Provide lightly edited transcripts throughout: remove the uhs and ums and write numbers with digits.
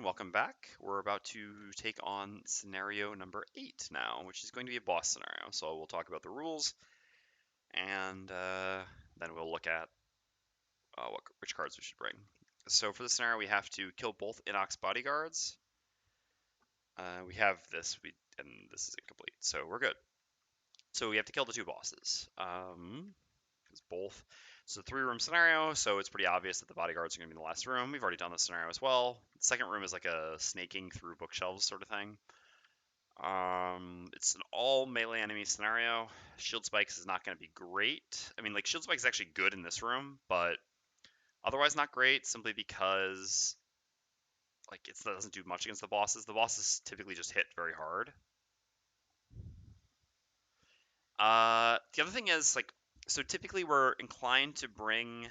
and welcome back. We're about to take on scenario number 8 now, which is going to be a boss scenario. So we'll talk about the rules, and then we'll look at which cards we should bring. So for the scenario, we have to kill both Inox bodyguards. We have this, and this is incomplete, so we're good. So we have to kill the two bosses. Because both. So 3-room scenario, so it's pretty obvious that the bodyguards are going to be in the last room. We've already done this scenario as well. The second room is like a snaking through bookshelves sort of thing. It's an all melee enemy scenario. Shield Spikes is not going to be great. I mean, like, Shield Spikes is actually good in this room, but otherwise not great simply because, like, it doesn't do much against the bosses. The bosses typically just hit very hard. The other thing is, like, so typically we're inclined to bring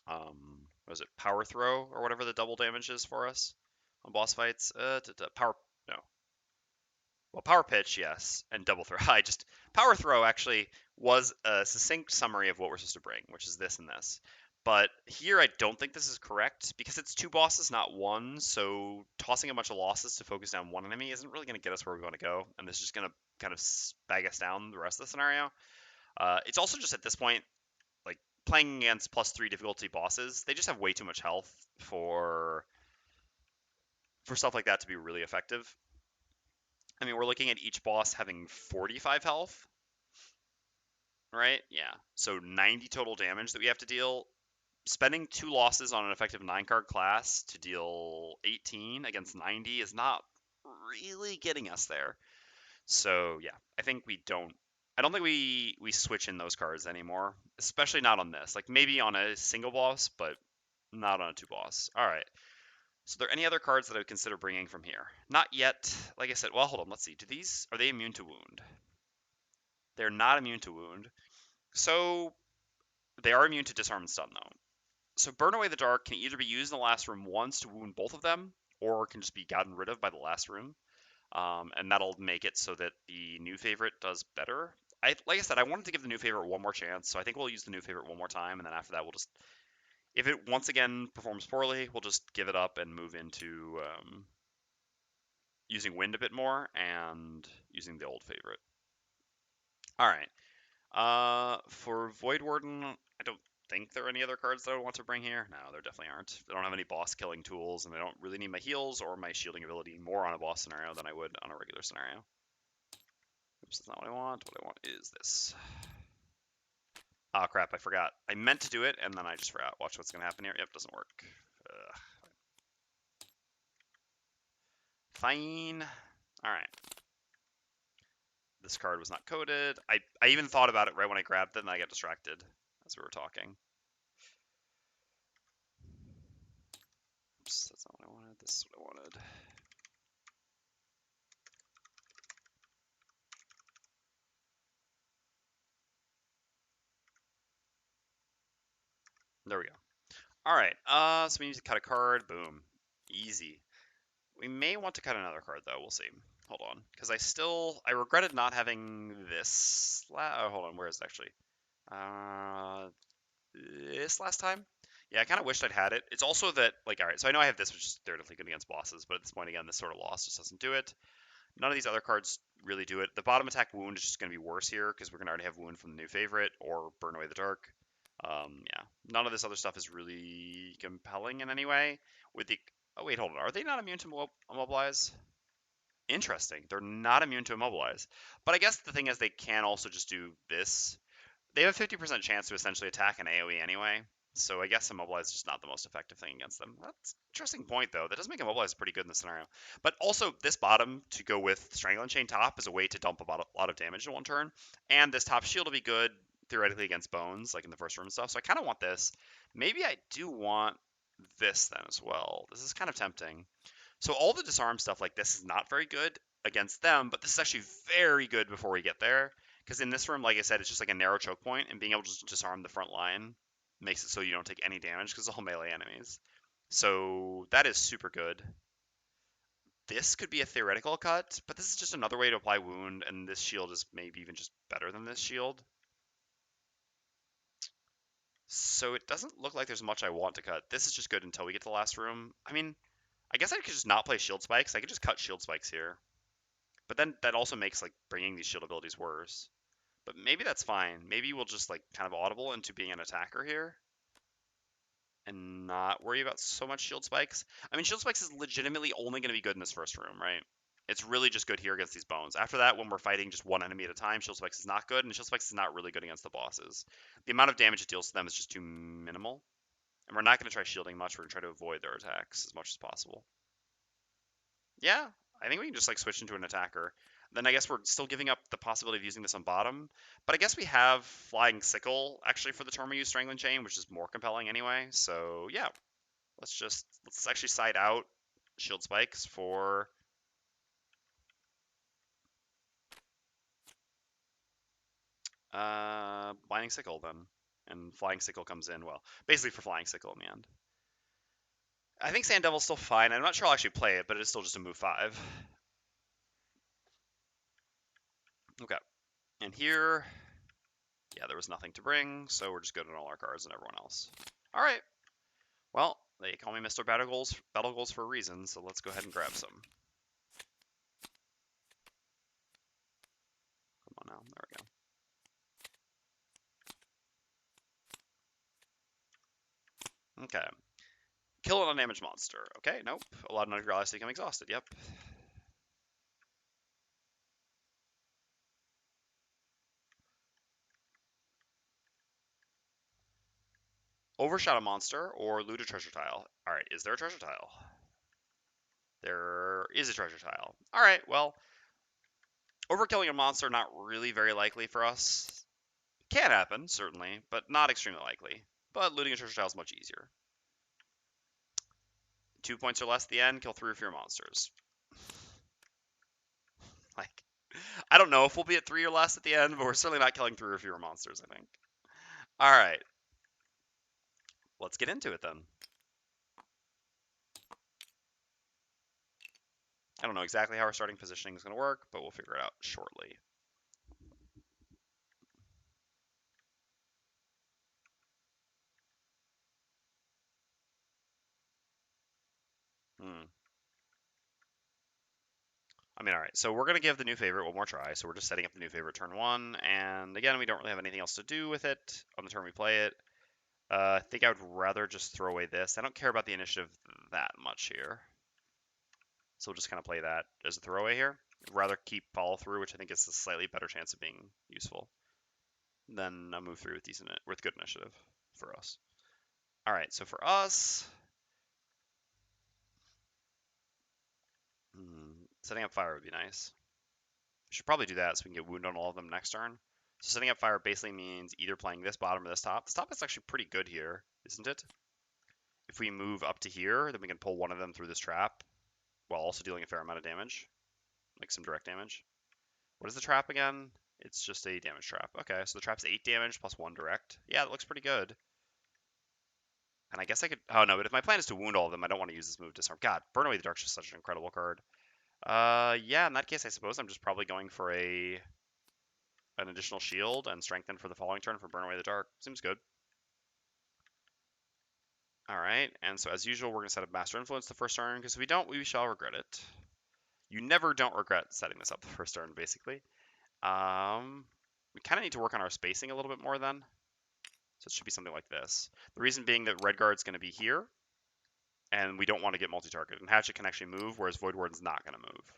what was it, power throw or whatever the double damage is for us on boss fights. Power, no. Well, power pitch, yes, and double throw. Power throw actually was a succinct summary of what we're supposed to bring, which is this and this. But here I don't think this is correct because it's 2 bosses, not 1. So tossing a bunch of losses to focus down one enemy isn't really going to get us where we want to go, and this is just going to kind of bag us down the rest of the scenario. It's also just at this point, like, playing against +3 difficulty bosses, they just have way too much health for stuff like that to be really effective. I mean, we're looking at each boss having 45 health, right? Yeah. So 90 total damage that we have to deal. Spending 2 losses on an effective 9-card class to deal 18 against 90 is not really getting us there. So yeah, I don't think we switch in those cards anymore, especially not on this. Like, maybe on a single boss, but not on a 2 boss. All right. So, are there any other cards that I would consider bringing from here? Not yet. Like I said, well, hold on. Let's see. Are they immune to wound? They're not immune to wound. So, they are immune to disarm and stun, though. So, Burn Away the Dark can either be used in the last room once to wound both of them, or can just be gotten rid of by the last room. And that'll make it so that the new favorite does better. Like I said, I wanted to give the new favorite one more chance, so I think we'll use the new favorite one more time, and then after that, we'll just, if it once again performs poorly, we'll just give it up and move into using wind a bit more and using the old favorite. All right. For Voidwarden, I don't think there are any other cards that I would want to bring here. No, there definitely aren't. They don't have any boss killing tools, and I don't really need my heals or my shielding ability more on a boss scenario than I would on a regular scenario. Oops, that's not what I want. What I want is this. Ah, crap, I forgot. I meant to do it, and then I just forgot. Watch what's going to happen here. Yep, doesn't work. Fine. All right. This card was not coded. I even thought about it right when I grabbed it, and I got distracted as we were talking. Oops, that's not what I wanted. This is what I wanted. There we go. All right. So we need to cut a card. Boom. Easy. We may want to cut another card though. We'll see. Hold on, because I regretted not having this. Oh, hold on. Where is it actually? This last time. Yeah, I kind of wished I'd had it. It's also that, like, all right, so I know I have this, which is theoretically good against bosses, but at this point, again, this sort of loss just doesn't do it. None of these other cards really do it. The bottom attack wound is just going to be worse here because we're going to already have wound from the new favorite or Burn Away the Dark. Yeah, none of this other stuff is really compelling in any way. With the Oh wait, hold on, are they not immune to immobilize? Interesting, they're not immune to immobilize. But I guess the thing is they can also just do this. They have a 50% chance to essentially attack an AoE anyway, so I guess Immobilize is just not the most effective thing against them. That's an interesting point, though. That does make Immobilize pretty good in this scenario. But also, this bottom to go with Strangle and Chain Top is a way to dump a lot of damage in one turn, and this top shield will be good, theoretically, against bones, like in the first room and stuff, so I kind of want this. Maybe I do want this then as well. This is kind of tempting. So all the disarm stuff like this is not very good against them, but this is actually very good before we get there. Because in this room, like I said, it's just like a narrow choke point, and being able to just disarm the front line makes it so you don't take any damage because it's all melee enemies. So that is super good. This could be a theoretical cut, but this is just another way to apply wound, and this shield is maybe even just better than this shield. So it doesn't look like there's much I want to cut. This is just good until we get to the last room. I mean, I guess I could just not play shield spikes. I could just cut shield spikes here. But then that also makes like bringing these shield abilities worse. But maybe that's fine. Maybe we'll just like kind of audible into being an attacker here and not worry about so much shield spikes. I mean, shield spikes is legitimately only going to be good in this first room, right? It's really just good here against these bones. After that, when we're fighting just one enemy at a time, shield spikes is not good, and shield spikes is not really good against the bosses. The amount of damage it deals to them is just too minimal. And we're not going to try shielding much. We're going to try to avoid their attacks as much as possible. Yeah, I think we can just like switch into an attacker. Then I guess we're still giving up the possibility of using this on bottom. But I guess we have Flying Sickle actually for the turn we use Strangling Chain, which is more compelling anyway. So yeah, let's actually side out Shield Spikes for Blinding Sickle then. And Flying Sickle comes in, well, basically for Flying Sickle in the end. I think Sand Devil's still fine. I'm not sure I'll actually play it, but it's still just a move 5. Okay. And here, yeah, there was nothing to bring, so we're just good on all our cards and everyone else. All right. Well, they call me Mr. Battle Goals for a reason, so let's go ahead and grab some. Come on now. There we go. Okay. Kill an undamaged monster. Okay, nope. A lot of none of your allies become exhausted. Yep. Overshot a monster or loot a treasure tile. All right, is there a treasure tile? There is a treasure tile. All right, well, overkilling a monster, not really very likely for us. Can happen, certainly, but not extremely likely. But looting a treasure tile is much easier. 2 points or less at the end, kill 3 or fewer monsters. Like, I don't know if we'll be at 3 or less at the end, but we're certainly not killing 3 or fewer monsters, I think. All right. Let's get into it then. I don't know exactly how our starting positioning is going to work, but we'll figure it out shortly. I mean, all right, so we're going to give the new favorite one more try. So we're just setting up the new favorite turn 1. And again, we don't really have anything else to do with it on the turn we play it. I think I would rather just throw away this. I don't care about the initiative that much here. So we'll just kind of play that as a throwaway here. I'd rather keep follow through, which I think is a slightly better chance of being useful than a move 3 with good initiative for us. All right, so for us, setting up fire would be nice. Should probably do that so we can get wound on all of them next turn. So setting up fire basically means either playing this bottom or this top. This top is actually pretty good here, isn't it? If we move up to here, then we can pull one of them through this trap while also dealing a fair amount of damage, like some direct damage. What is the trap again? It's just a damage trap. Okay, so the trap's 8 damage plus 1 direct. Yeah, that looks pretty good. And I guess I could... Oh, no, but if my plan is to wound all of them, I don't want to use this move Disarm. God, Burn Away the Dark's just such an incredible card. Yeah, in that case, I suppose I'm just probably going for an additional shield and strengthen for the following turn for Burn Away the Dark. Seems good. All right, and so as usual, we're going to set up Master Influence the first turn, because if we don't, we shall regret it. You never don't regret setting this up the first turn, basically. We kind of need to work on our spacing a little bit more then. So it should be something like this. The reason being that Redguard's going to be here, and we don't want to get multi-target. And Hatchet can actually move, whereas Voidwarden's not going to move.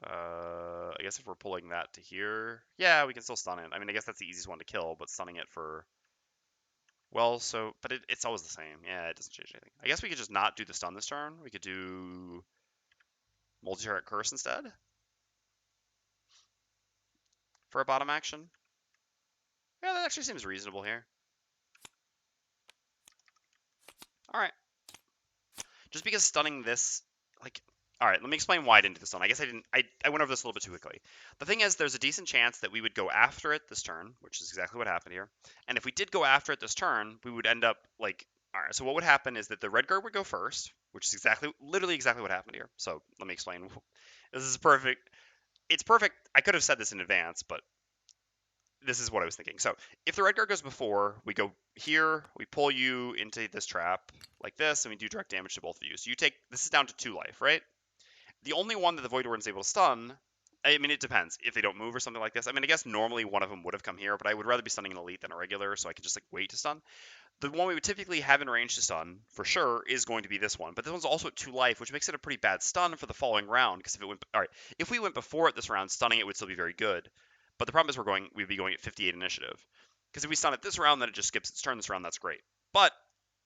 I guess if we're pulling that to here, yeah, we can still stun it. I mean, I guess that's the easiest one to kill, but stunning it for... Well, so... But it's always the same. Yeah, it doesn't change anything. I guess we could just not do the stun this turn. We could do multi-target curse instead for a bottom action. Yeah, that actually seems reasonable here. All right. Just because stunning this, like... All right, let me explain why I didn't do the stun. I guess I went over this a little bit too quickly. The thing is, there's a decent chance that we would go after it this turn, which is exactly what happened here. And if we did go after it this turn, we would end up, like... All right, so what would happen is that the Redguard would go first, which is literally exactly what happened here. So let me explain. This is perfect. It's perfect. I could have said this in advance, but this is what I was thinking. So if the red guard goes before, we go here, we pull you into this trap like this, and we do direct damage to both of you. So you take, this is down to 2 life, right? The only one that the Void Warden's able to stun, I mean, it depends. If they don't move or something like this, I mean, I guess normally one of them would have come here, but I would rather be stunning an elite than a regular, so I could just like wait to stun. The one we would typically have in range to stun, for sure, is going to be this one. But this one's also at 2 life, which makes it a pretty bad stun for the following round. Because if it went, all right, if we went before it this round, stunning it would still be very good. But the problem is we'd be going at 58 initiative. Because if we stun it this round, then it just skips its turn this round. That's great. But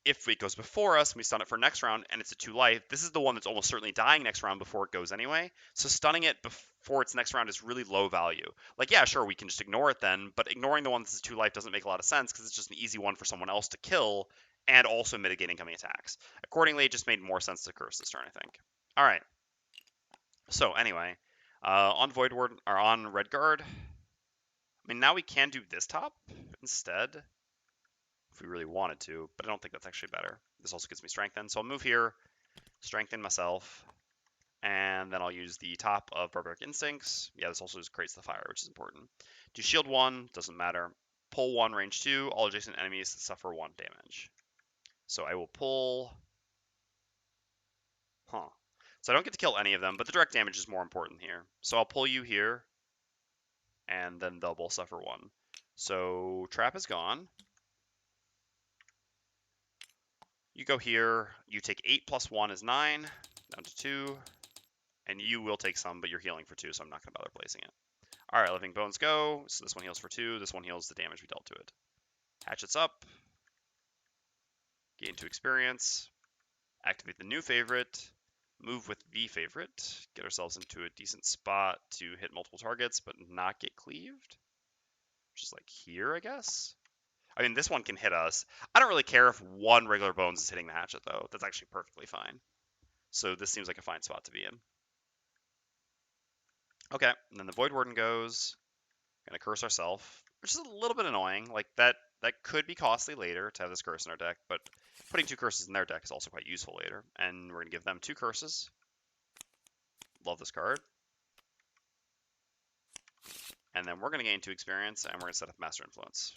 if it goes before us and we stun it for next round and it's at 2 life, this is the one that's almost certainly dying next round before it goes anyway. So stunning it before its next round is really low value. Like, yeah, sure, we can just ignore it then, but ignoring the one that's at 2 life doesn't make a lot of sense because it's just an easy one for someone else to kill and also mitigate incoming attacks. Accordingly, it just made more sense to curse this turn, I think. All right. So anyway, on Voidwarden or on Redguard, I mean, now we can do this top instead if we really wanted to, but I don't think that's actually better. This also gives me strengthen, so I'll move here, strengthen myself, and then I'll use the top of Barbaric Instincts. Yeah, this also just creates the fire, which is important. Do shield 1, doesn't matter. Pull 1, range 2, all adjacent enemies suffer 1 damage. So I will pull... Huh. So I don't get to kill any of them, but the direct damage is more important here. So I'll pull you here, and then they'll both suffer 1. So trap is gone. You go here, you take 8 plus 1 is 9, down to 2, and you will take some, but you're healing for 2, so I'm not going to bother placing it. Alright, Living Bones go, so this one heals for 2, this one heals the damage we dealt to it. Hatchets up, gain 2 experience, activate the new favorite, move with the favorite, get ourselves into a decent spot to hit multiple targets, but not get cleaved. Which is like here, I guess? I mean, this one can hit us. I don't really care if one regular bones is hitting the hatchet, though. That's actually perfectly fine. So this seems like a fine spot to be in. Okay, and then the Void Warden goes. Gonna curse ourselves, which is a little bit annoying. Like, that could be costly later to have this curse in our deck, but putting 2 curses in their deck is also quite useful later. And we're gonna give them 2 curses. Love this card. And then we're gonna gain 2 experience, and we're gonna set up Master Influence.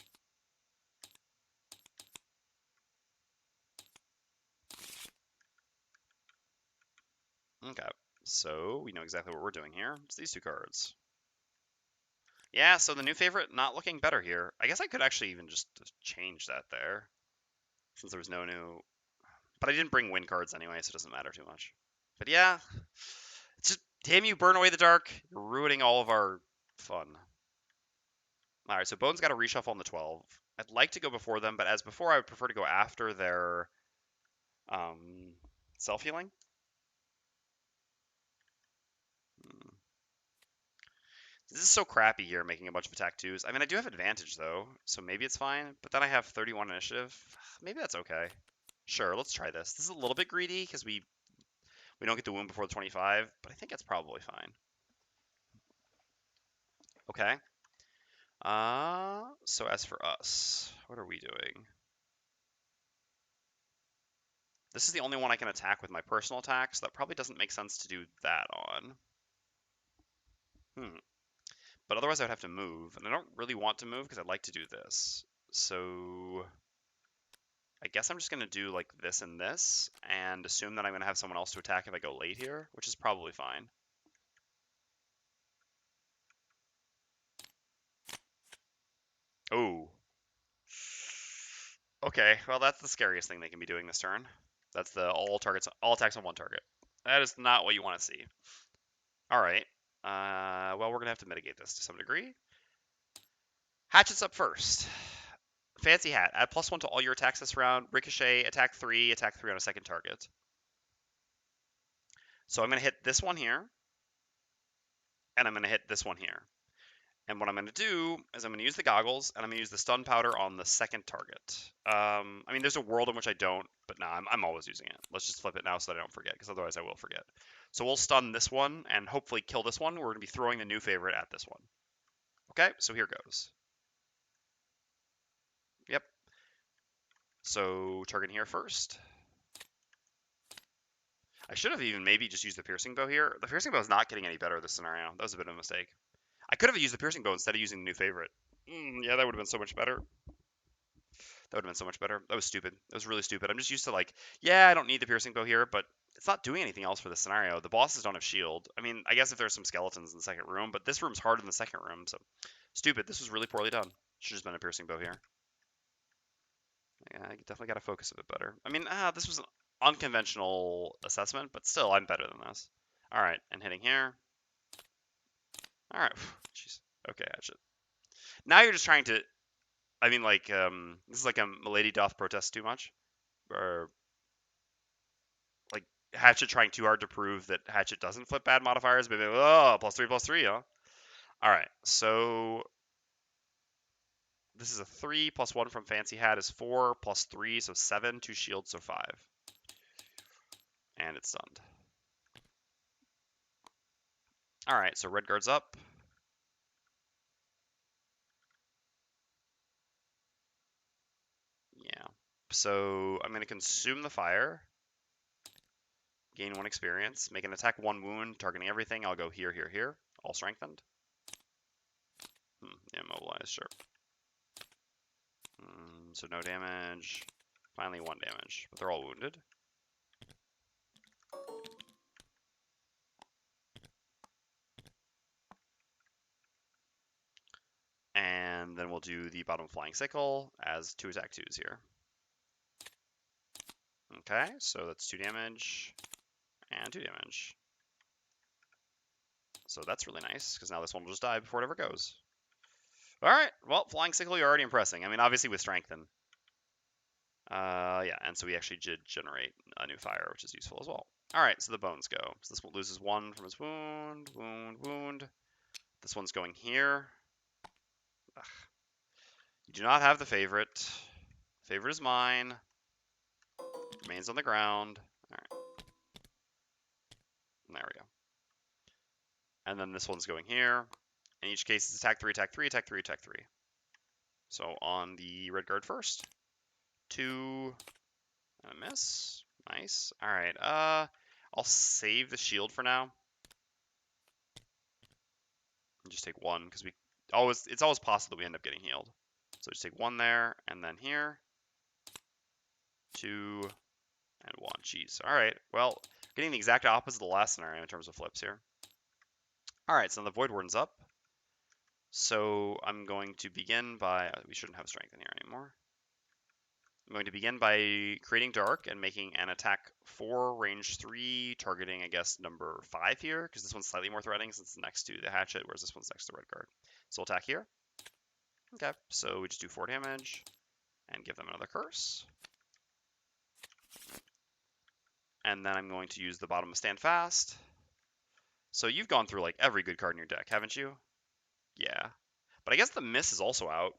Okay, so we know exactly what we're doing here. It's these 2 cards. Yeah, so the new favorite not looking better here. I guess I could actually even just change that there, since there was no new... But I didn't bring win cards anyway, so it doesn't matter too much. But yeah, it's just, damn you, burn away the dark. You're ruining all of our fun. Alright, so Bones got a reshuffle on the 12. I'd like to go before them, but as before, I would prefer to go after their self-healing. This is so crappy here, making a bunch of attack 2s. I mean, I do have advantage, though, so maybe it's fine. But then I have 31 initiative. Maybe that's okay. Sure, let's try this. This is a little bit greedy, because we don't get the wound before the 25, but I think it's probably fine. Okay. So as for us, what are we doing? This is the only one I can attack with my personal attack, so that probably doesn't make sense to do that on. But otherwise I would have to move, and I don't really want to move because I'd like to do this. So I guess I'm just going to do like this and this, and assume that I'm going to have someone else to attack if I go late here, which is probably fine. Oh. Okay, well that's the scariest thing they can be doing this turn. That's the all attacks on 1 target. That is not what you want to see. All right. Well, we're gonna have to mitigate this to some degree. Hatchet's up first. Fancy hat. Add +1 to all your attacks this round. Ricochet, attack 3 on a second target. So I'm gonna hit this one here, and I'm gonna hit this one here. And what I'm going to do is I'm going to use the goggles, and I'm going to use the stun powder on the second target. I mean, there's a world in which I don't, but nah, I'm always using it. Let's just flip it now so that I don't forget, because otherwise I will forget. So we'll stun this one, and hopefully kill this one. We're going to be throwing the new favorite at this one. Okay, so here goes. Yep. So target here first. I should have even maybe just used the piercing bow here. The piercing bow is not getting any better this scenario. That was a bit of a mistake. I could have used the piercing bow instead of using the new favorite. Yeah, that would have been so much better. That would have been so much better. That was stupid. That was really stupid. I'm just used to like, yeah, I don't need the piercing bow here, but it's not doing anything else for this scenario. The bosses don't have shield. I mean, I guess if there's some skeletons in the second room, but this room's harder than the second room, so stupid. This was really poorly done. Should have just been a piercing bow here. Yeah, I definitely got to focus a bit better. I mean, this was an unconventional assessment, but still, I'm better than this. All right, and hitting here. All right, jeez. Okay, Hatchet. Now you're just trying to. I mean, like, this is like a Milady doth protest too much, or like Hatchet trying too hard to prove that Hatchet doesn't flip bad modifiers. But oh, +3/+3, huh? All right, so this is a 3 +1 from Fancy Hat is 4 +3, so 7. 2 shields, so 5, and it's stunned. All right, so red guard's up. Yeah. So I'm going to consume the fire, gain 1 experience, make an attack 1 wound, targeting everything. I'll go here, here, here, all strengthened. Immobilize, sure. So no damage. Finally 1 damage, but they're all wounded. And then we'll do the bottom flying sickle as 2 attack 2s here. Okay, so that's 2 damage and 2 damage. So that's really nice, because now this one will just die before it ever goes. Alright, well, flying sickle, you're already impressing. I mean, obviously with strengthen. Yeah, and so we actually did generate a new fire, which is useful as well. Alright, so the bones go. So this one loses 1 from his wound, wound. This one's going here. Ugh. You do not have the favorite. Favorite is mine. Remains on the ground. Alright. There we go. And then this one's going here. In each case, it's attack 3, attack 3, attack 3, attack 3. So on the red guard first. 2. And a miss. Nice. Alright, I'll save the shield for now. And just take 1, because it's always possible that we end up getting healed. So just take 1 there, and then here. 2, and 1. Jeez. Alright, well, getting the exact opposite of the last scenario in terms of flips here. Alright, so the Voidwarden's up. So I'm going to begin by... we shouldn't have strength in here anymore. I'm going to begin by creating dark and making an attack 4, range 3, targeting, I guess, number 5 here, because this one's slightly more threatening since it's next to the hatchet, whereas this one's next to red guard. So we'll attack here. Okay, so we just do 4 damage and give them another curse. And then I'm going to use the bottom of Stand Fast. So you've gone through like every good card in your deck, haven't you? Yeah. But I guess the miss is also out.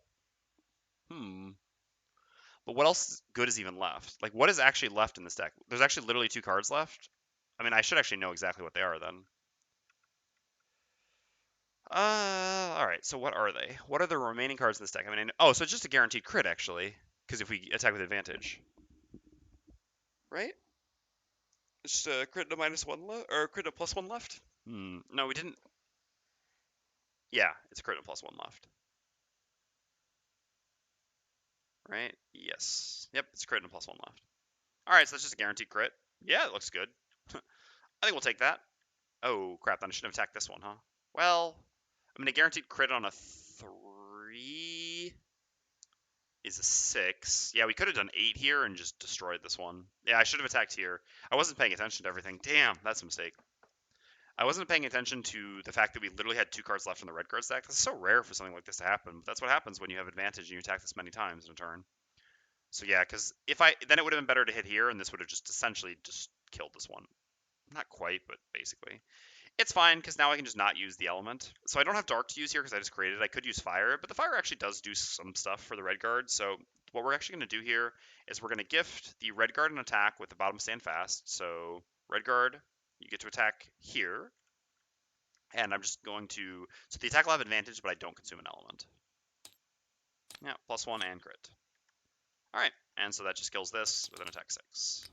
But what else good is even left? Like, what is actually left in this deck? There's actually literally 2 cards left. I mean, I should actually know exactly what they are then. Alright, so what are they? What are the remaining cards in this deck? I mean, oh, so it's just a guaranteed crit, actually. Because if we attack with advantage. Right? It's just a crit to -1 left, or a crit to +1 left? No, we didn't. Yeah, it's a crit to +1 left. Right? Yes. Yep, it's a crit and +1 left. Alright, so that's just a guaranteed crit. Yeah, it looks good. I think we'll take that. Oh, crap, then I shouldn't have attacked this one, huh? Well, I mean, a guaranteed crit on a 3 is a 6. Yeah, we could have done 8 here and just destroyed this one. Yeah, I should have attacked here. I wasn't paying attention to everything. Damn, that's a mistake. I wasn't paying attention to the fact that we literally had 2 cards left in the red card stack. That's so rare for something like this to happen. But that's what happens when you have advantage and you attack this many times in a turn. So yeah, because then it would have been better to hit here, and this would have just essentially just killed this one. Not quite, but basically. It's fine, because now I can just not use the element. So I don't have dark to use here, because I just created it. I could use fire, but the fire actually does do some stuff for the red guard. So what we're actually going to do here is we're going to gift the red guard an attack with the bottom stand fast. So red guard, you get to attack here. And I'm just going to... so the attack will have advantage, but I don't consume an element. Yeah, +1 and crit. Alright, and so that just kills this with an attack 6.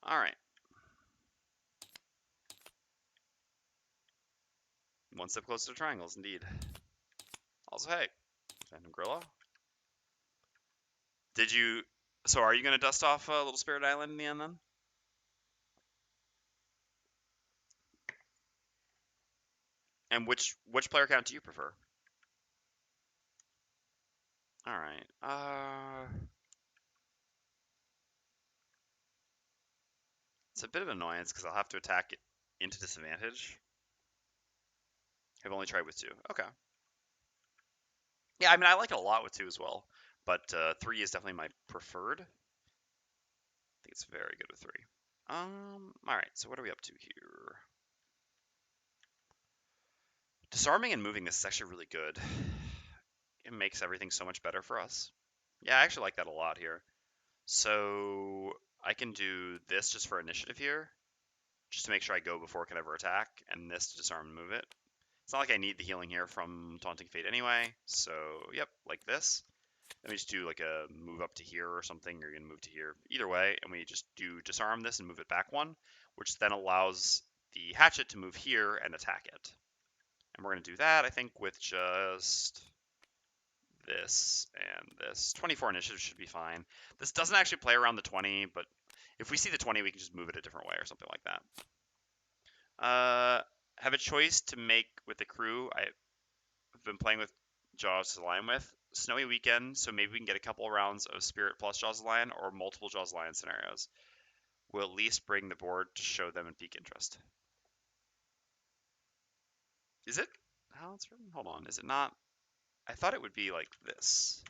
Alright, one step closer to triangles, indeed. Also, hey, Phantom Gorilla. Did you... So are you going to dust off Little Spirit Island in the end, then? And which player count do you prefer? Alright, it's a bit of an annoyance, because I'll have to attack it into disadvantage. I've only tried with 2. Okay. Yeah, I mean, I like it a lot with 2 as well, but 3 is definitely my preferred. I think it's very good with 3. Alright, so what are we up to here? Disarming and moving this is actually really good. It makes everything so much better for us. Yeah, I actually like that a lot here. So I can do this just for initiative here, just to make sure I go before it can ever attack, and this to disarm and move it. It's not like I need the healing here from Taunting Fate anyway, so yep, like this. Then we just do like a move up to here or something, or you're gonna move to here. Either way, and we just do disarm this and move it back 1, which then allows the hatchet to move here and attack it. And we're gonna do that, I think, with just this and this. 24 initiative should be fine. This doesn't actually play around the 20, but if we see the 20, we can just move it a different way or something like that. Have a choice to make with the crew. I've been playing with Jaws to Lion with. Snowy weekend, so maybe we can get a couple rounds of Spirit plus Jaws Lion or multiple Jaws Lion scenarios. We'll at least bring the board to show them and pique interest. Is it? Hold on. Is it not? I thought it would be like this,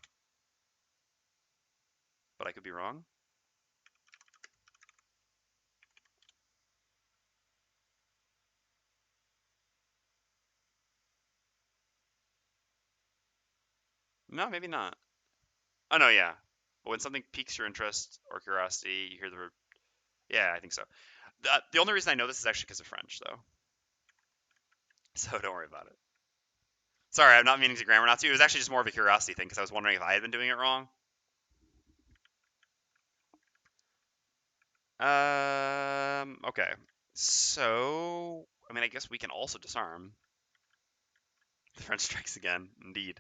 but I could be wrong. No, maybe not. Oh no, yeah. When something piques your interest or curiosity, you hear the. Yeah, I think so. The only reason I know this is actually because of French, though. So don't worry about it. Sorry, I'm not meaning to grammar Nazi. It was actually just more of a curiosity thing because I was wondering if I had been doing it wrong. Okay. So, I mean, I guess we can also disarm. The French strikes again, indeed.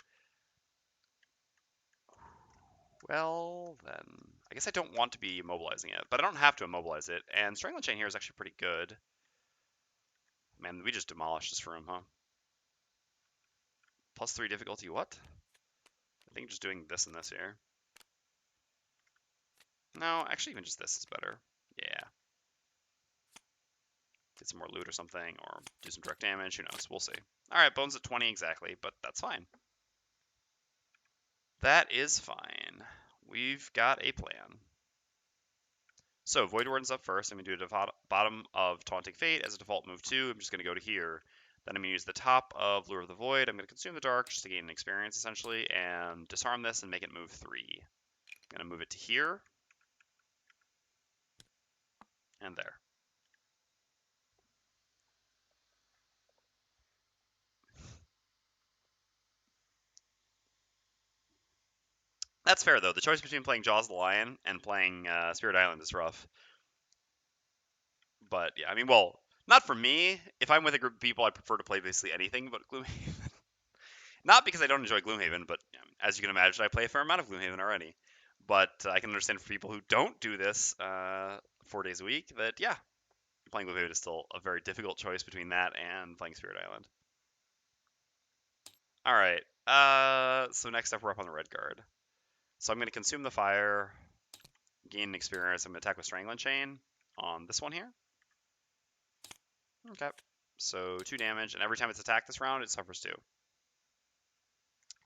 Well, then, I guess I don't want to be immobilizing it, but I don't have to immobilize it. And Strangling Chain here is actually pretty good. Man, we just demolished this room, huh? +3 difficulty, what? I think just doing this and this here. No, actually even just this is better. Yeah. Get some more loot or something, or do some direct damage, who knows, we'll see. Alright, bones at 20 exactly, but that's fine. That is fine. We've got a plan. So, Voidwarden's up first. I'm going to do the bottom of Taunting Fate as a default move 2. I'm just going to go to here. Then I'm going to use the top of Lure of the Void. I'm going to consume the dark just to gain an experience, essentially, and disarm this and make it move 3. I'm going to move it to here. And there. That's fair, though. The choice between playing Jaws of the Lion and playing Spirit Island is rough. But, yeah, I mean, well, not for me. If I'm with a group of people, I prefer to play basically anything but Gloomhaven. Not because I don't enjoy Gloomhaven, but as you can imagine, I play a fair amount of Gloomhaven already. But I can understand for people who don't do this 4 days a week that, yeah, playing Gloomhaven is still a very difficult choice between that and playing Spirit Island. All right. So next up, we're up on the red guard. So I'm going to consume the fire, gain an experience. I'm going to attack with Strangling Chain on this one here. Okay. So 2 damage, and every time it's attacked this round, it suffers 2.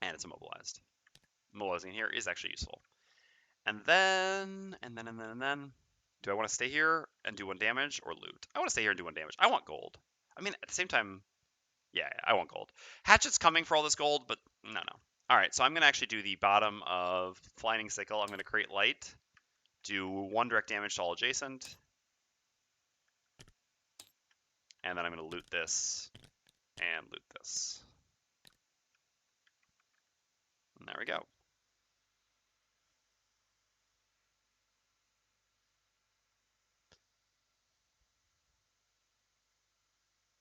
And it's immobilized. Immobilizing here is actually useful. And then, do I want to stay here and do 1 damage or loot? I want to stay here and do 1 damage. I want gold. I mean, at the same time, yeah, I want gold. Hatchet's coming for all this gold, but no. All right, so I'm going to actually do the bottom of Flying Sickle. I'm going to create light, do 1 direct damage to all adjacent, and then I'm going to loot this and loot this. And there we go.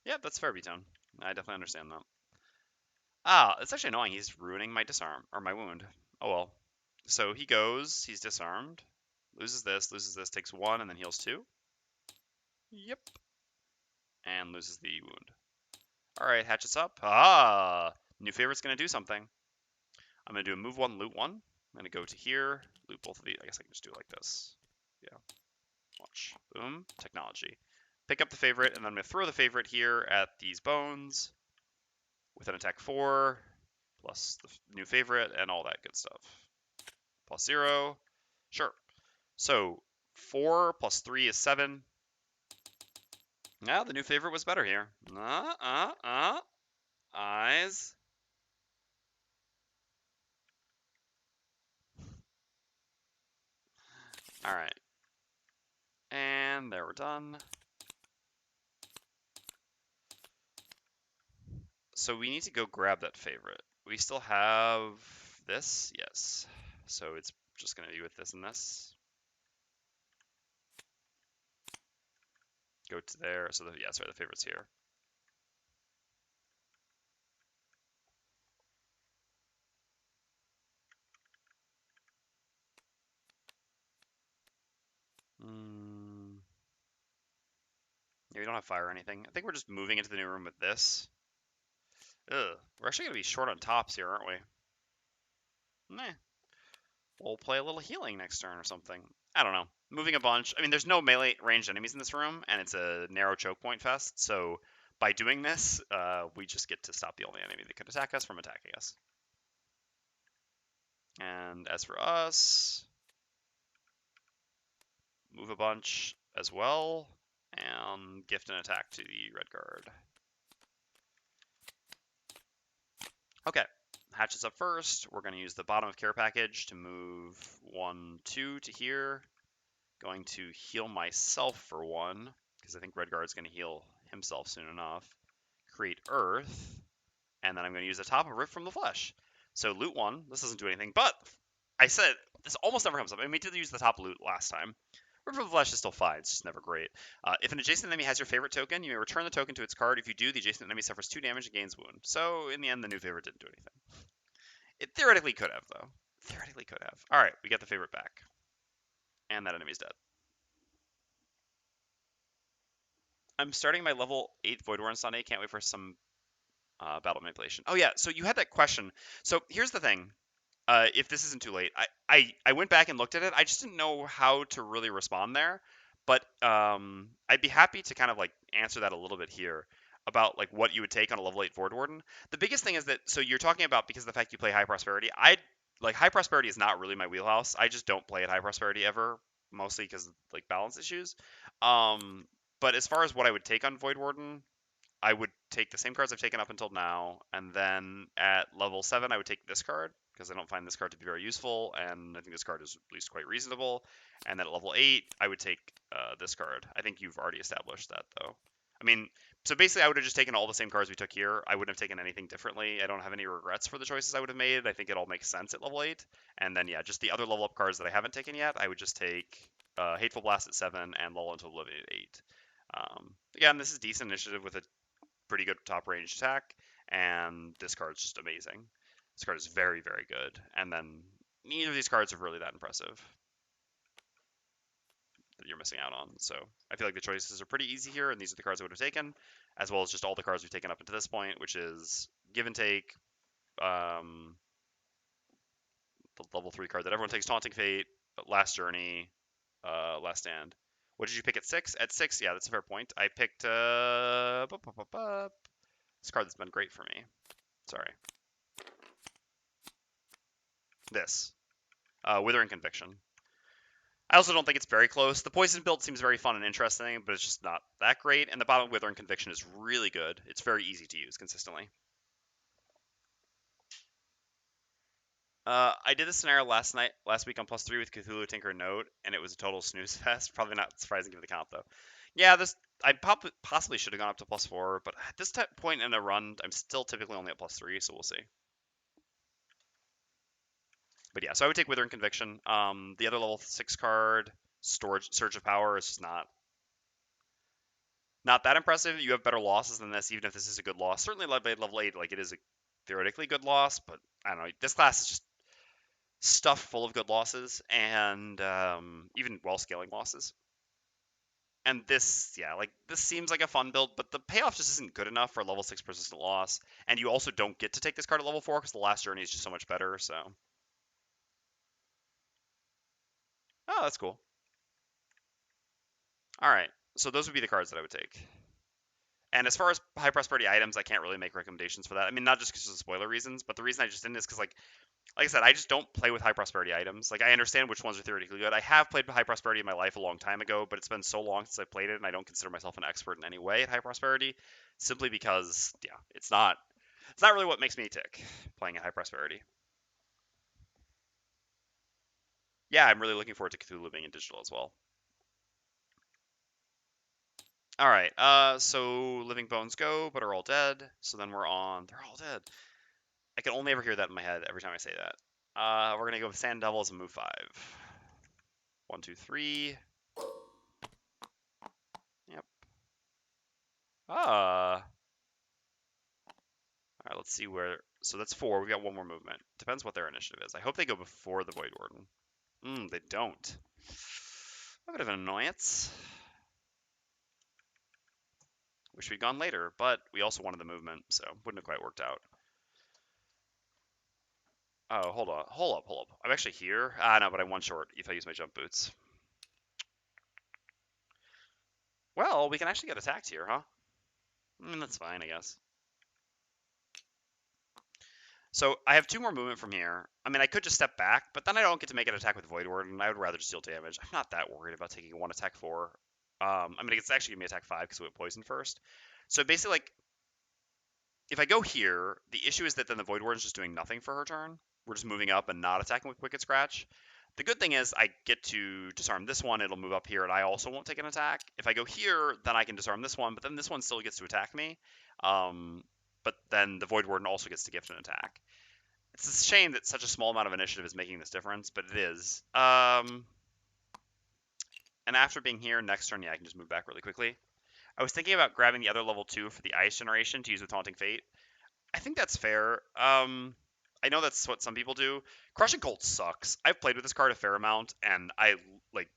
Yep, that's fair, B-Tone. I definitely understand that. Ah, it's actually annoying. He's ruining my disarm, or my wound. Oh well. So he goes, he's disarmed, loses this, takes 1, and then heals 2. Yep. And loses the wound. Alright, hatchets up. Ah! New favorite's gonna do something. I'm gonna do a move 1, loot 1. I'm gonna go to here, loot both of these. I guess I can just do it like this. Yeah. Watch. Boom. Technology. Pick up the favorite, and then I'm gonna throw the favorite here at these bones with an attack 4, plus the new favorite, and all that good stuff. Plus 0. Sure. So 4 plus 3 is 7. Now the new favorite was better here. Eyes. All right. And there we're done. So we need to go grab that favorite. We still have this? Yes. So it's just going to be with this and this. Go to there. So yeah, sorry, the favorite's here. Yeah, we don't have fire or anything. I think we're just moving into the new room with this. Ugh. We're actually going to be short on tops here, aren't we? Nah. We'll play a little healing next turn or something. I don't know. Moving a bunch. I mean, there's no melee ranged enemies in this room, and it's a narrow choke point fest. So by doing this, we just get to stop the only enemy that could attack us from attacking us. And as for us, move a bunch as well, and gift an attack to the red guard. Okay, hatches up first. We're going to use the bottom of care package to move 1, 2 to here. Going to heal myself for 1, because I think red guard's going to heal himself soon enough. Create earth, and then I'm going to use the top of Rift from the Flesh. So loot 1, this doesn't do anything, but I said this almost never comes up. I mean, we did use the top loot last time. Rift from the Flesh is still fine, it's just never great. If an adjacent enemy has your favorite token, you may return the token to its card. If you do, the adjacent enemy suffers 2 damage and gains wound. So in the end, the new favorite didn't do anything. It theoretically could have, though. Theoretically could have. Alright, we got the favorite back. And that enemy's dead. I'm starting my level 8 Voidwarden Sunday. Can't wait for some battle manipulation. Oh, yeah. So you had that question. So here's the thing. If this isn't too late, I went back and looked at it. I just didn't know how to really respond there. But I'd be happy to kind of like answer that a little bit here about like what you would take on a level 8 Voidwarden. The biggest thing is that, so you're talking about because of the fact you play High Prosperity. Like High Prosperity is not really my wheelhouse. I just don't play at High Prosperity ever, mostly because of like balance issues. Um, but as far as what I would take on Voidwarden, I would take the same cards I've taken up until now, and then at level 7, I would take this card, because I don't find this card to be very useful, and I think this card is at least quite reasonable. And then at level 8, I would take this card. I think you've already established that, though. I mean, so basically I would have just taken all the same cards we took here. I wouldn't have taken anything differently. I don't have any regrets for the choices I would have made. I think it all makes sense at level 8. And then, yeah, just the other level up cards that I haven't taken yet, I would just take Hateful Blast at 7 and Lull into Oblivion at 8. Again, this is decent initiative with a pretty good top range attack, and this card's just amazing. This card is very, very good, and then neither of these cards are really that impressive that you're missing out on. So I feel like the choices are pretty easy here, and these are the cards I would have taken, as well as just all the cards we've taken up until this point, which is Give and Take, the level 3 card that everyone takes, Taunting Fate, Last Journey, Last Stand. What did you pick at 6? At 6, yeah, that's a fair point. I picked this card that's been great for me. Sorry. This. Withering Conviction. I also don't think it's very close. The Poison build seems very fun and interesting, but it's just not that great. And the bottom Withering Conviction is really good. It's very easy to use consistently. I did this scenario last week on +3 with Cthulhu Tinker Note, and it was a total snooze fest. Probably not surprising given the count, though. Yeah, I possibly should have gone up to +4, but at this point in a run, I'm still typically only at +3, so we'll see. But yeah, so I would take Withering Conviction. The other level 6 card, Surge of Power, is just not Not that impressive. You have better losses than this, even if this is a good loss. Certainly, level 8, like, it is a theoretically good loss, but I don't know. This class is just stuffed full of good losses and even while scaling losses. And this, yeah, like, this seems like a fun build, but the payoff just isn't good enough for a level 6 persistent loss. And you also don't get to take this card at level 4 because the last journey is just so much better, so. Oh, that's cool. Alright, so those would be the cards that I would take. And as far as high prosperity items, I can't really make recommendations for that. I mean, not just because of spoiler reasons, but the reason I just didn't is because, like I said, I just don't play with high prosperity items. Like, I understand which ones are theoretically good. I have played high prosperity in my life a long time ago, but it's been so long since I played it, and I don't consider myself an expert in any way at high prosperity, simply because, yeah, it's not really what makes me tick playing at high prosperity. Yeah, I'm really looking forward to Cthulhu being in digital as well. All right, so Living Bones go, but are all dead. So then we're on. They're all dead. I can only ever hear that in my head every time I say that. We're gonna go with Sand Devils and move 5. 1, 2, 3. Yep. All right, let's see where. So that's 4. We got one more movement. Depends what their initiative is. I hope they go before the Voidwarden. They don't. A bit of an annoyance. Wish we'd gone later, but we also wanted the movement, so wouldn't have quite worked out. Oh, hold on. Hold up. I'm actually here. No, but I'm one short if I use my jump boots. Well, we can actually get attacked here, huh? That's fine, I guess. So I have 2 more movement from here. I mean, I could just step back, but then I don't get to make an attack with Voidwarden. I would rather just deal damage. I'm not that worried about taking 1 attack 4. I mean, it's actually gonna be attack 5 because we went poison first. So basically, like, if I go here, the issue is that then the Voidwarden's just doing nothing for her turn. We're just moving up and not attacking with Wicked Scratch. The good thing is I get to disarm this one. It'll move up here, and I also won't take an attack. If I go here, then I can disarm this one, but then this one still gets to attack me. But then the Voidwarden also gets to gift an attack. It's a shame that such a small amount of initiative is making this difference, but it is. And after being here, next turn, yeah, I can just move back really quickly. I was thinking about grabbing the other level 2 for the Ice generation to use with Taunting Fate. I think that's fair. I know that's what some people do. Crushing Cold sucks. I've played with this card a fair amount, and I like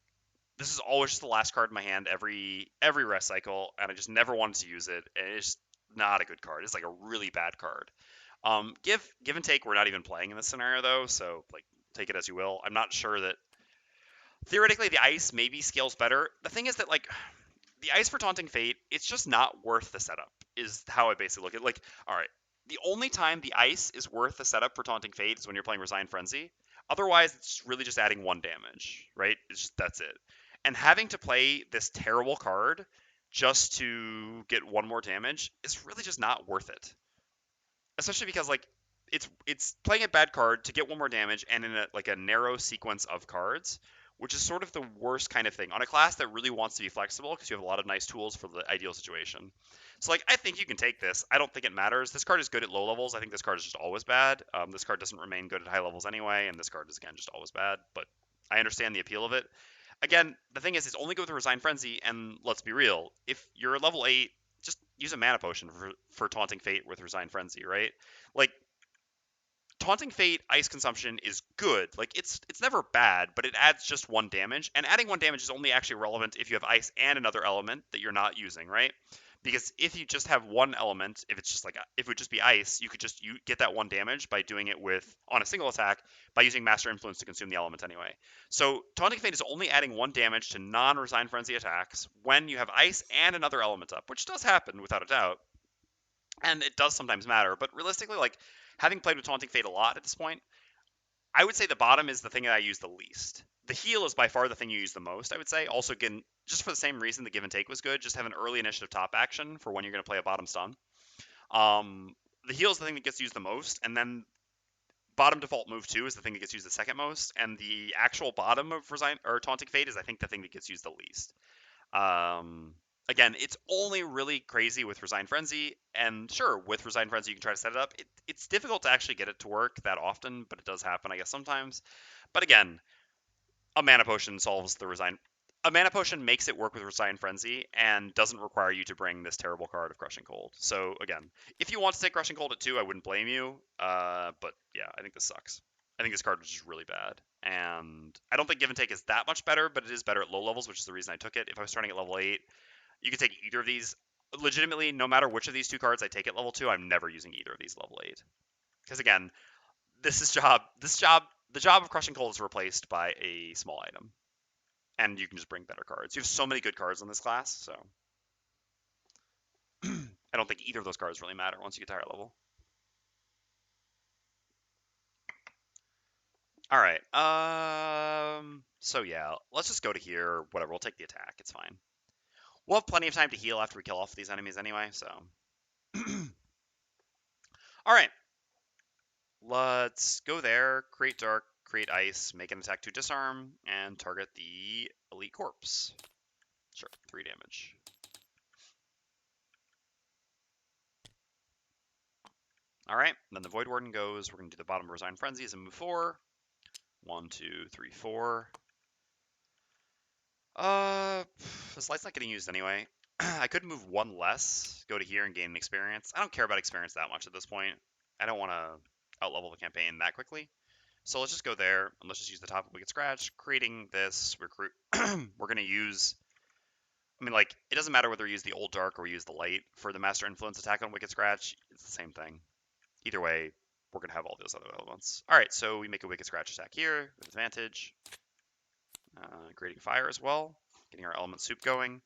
this is always just the last card in my hand every rest cycle, and I just never wanted to use it. And it's just not a good card. It's like a really bad card. Give and take. We're not even playing in this scenario though, so like take it as you will. I'm not sure that theoretically the ice maybe scales better. The thing is that like the ice for Taunting Fate, it's just not worth the setup, is how I basically look at it. Like, all right, the only time the ice is worth the setup for Taunting Fate is when you're playing Resign Frenzy. Otherwise, it's really just adding 1 damage, right? That's it. And having to play this terrible card just to get 1 more damage is really just not worth it. Especially because like it's playing a bad card to get 1 more damage and in a narrow sequence of cards, which is sort of the worst kind of thing on a class that really wants to be flexible because you have a lot of nice tools for the ideal situation. So like I think you can take this. I don't think it matters. This card is good at low levels. I think this card is just always bad. This card doesn't remain good at high levels anyway, and this card is again just always bad. But I understand the appeal of it. Again, the thing is, it's only good with Resign Frenzy, and let's be real. If you're level 8, just use a mana potion for Taunting Fate with Resign Frenzy, right? Like Taunting Fate ice consumption is good. Like it's never bad, but it adds just 1 damage, and adding 1 damage is only actually relevant if you have ice and another element that you're not using, right? Because if you just have 1 element, if it's just like if it would just be ice, you could just get that 1 damage by doing it with on a single attack by using Master Influence to consume the element anyway. So Taunting Fate is only adding 1 damage to non-Resign Frenzy attacks when you have ice and another element up, which does happen without a doubt, and it does sometimes matter. But realistically, like having played with Taunting Fate a lot at this point, I would say the bottom is the thing that I use the least. The heal is by far the thing you use the most, I would say. Also, again, just for the same reason the give and take was good, just have an early initiative top action for when you're going to play a bottom stun. The heal is the thing that gets used the most, and then bottom default move 2 is the thing that gets used the second most, and the actual bottom of Resign or Taunting Fate is I think the thing that gets used the least. Again, it's only really crazy with Resign Frenzy, and sure, with Resign Frenzy you can try to set it up. It's difficult to actually get it to work that often, but it does happen, I guess, sometimes. But again, a mana potion solves the Resign. a mana potion makes it work with Resign Frenzy and doesn't require you to bring this terrible card of Crushing Cold. So again, if you want to take Crushing Cold at 2, I wouldn't blame you. But yeah, I think this sucks. I think this card is just really bad. And I don't think Give and Take is that much better, but it is better at low levels, which is the reason I took it. If I was starting at level 8, you could take either of these. Legitimately, no matter which of these two cards I take at level 2, I'm never using either of these level 8. Because again, the job of Crushing Cold is replaced by a small item. And you can just bring better cards. You have so many good cards in this class, so I don't think either of those cards really matter once you get to higher level. All right. So yeah, let's just go to here. Whatever. We'll take the attack. It's fine. We'll have plenty of time to heal after we kill off these enemies anyway. So. All right. Let's go there. Create dark. Create ice. Make an attack to disarm and target the elite corpse. Sure. 3 damage. All right. Then the Voidwarden goes. We're gonna do the bottom Resign Frenzy as a move 4. 1, 2, 3, 4. This light's not getting used anyway. I could move 1 less, go to here and gain an experience. I don't care about experience that much at this point. I don't want to outlevel the campaign that quickly. So let's just go there and let's just use the top of Wicked Scratch. Creating this recruit, we're going to use, I mean, like, it doesn't matter whether we use the old dark or we use the light for the Master Influence attack on Wicked Scratch. It's the same thing. Either way, we're going to have all those other elements. All right, so we make a Wicked Scratch attack here with advantage. Creating fire as well, getting our element soup going.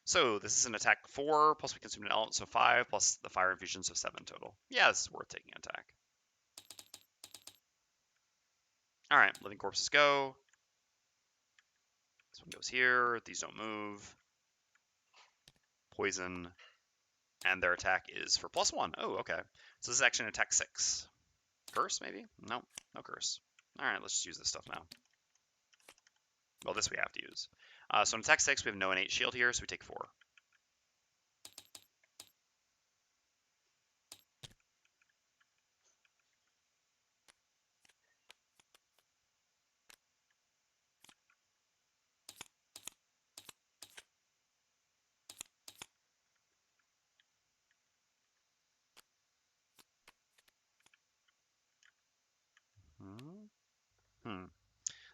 So this is an attack 4, plus we consumed an element, so 5, plus the fire infusion, so 7 total. Yeah, this is worth taking an attack. Alright, living corpses go. This one goes here, these don't move. Poison, and their attack is for +1. Oh, okay. So this is actually an attack 6. Curse, maybe? No, no curse. Alright, let's just use this stuff now. Well, this we have to use. So in attack 6, we have no innate shield here, so we take 4.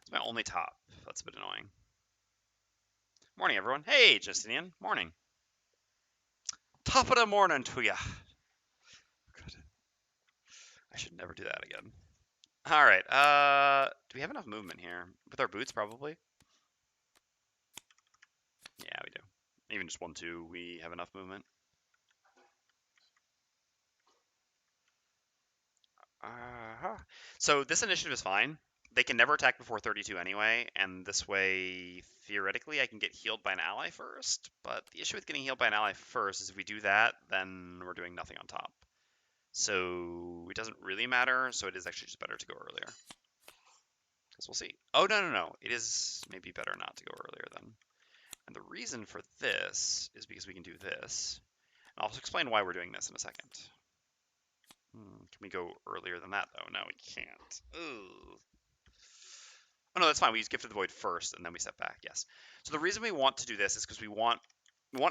It's my only top. That's a bit annoying. Morning, everyone. Hey, Justinian. Morning. Top of the morning to ya. Good. I should never do that again. All right. Do we have enough movement here? With our boots, probably? Yeah, we do. Even just 1, 2, we have enough movement. So this initiative is fine. They can never attack before 32 anyway, and this way, theoretically, I can get healed by an ally first. But the issue with getting healed by an ally first is if we do that, then we're doing nothing on top. So it doesn't really matter, so it is actually just better to go earlier. Because we'll see. Oh, no. It is maybe better not to go earlier then. And the reason for this is because we can do this. I'll explain why we're doing this in a second. Can we go earlier than that, though? No, we can't. Ugh. Oh, no, that's fine. We use Gift of the Void first, and then we step back. Yes. So the reason we want to do this is because we want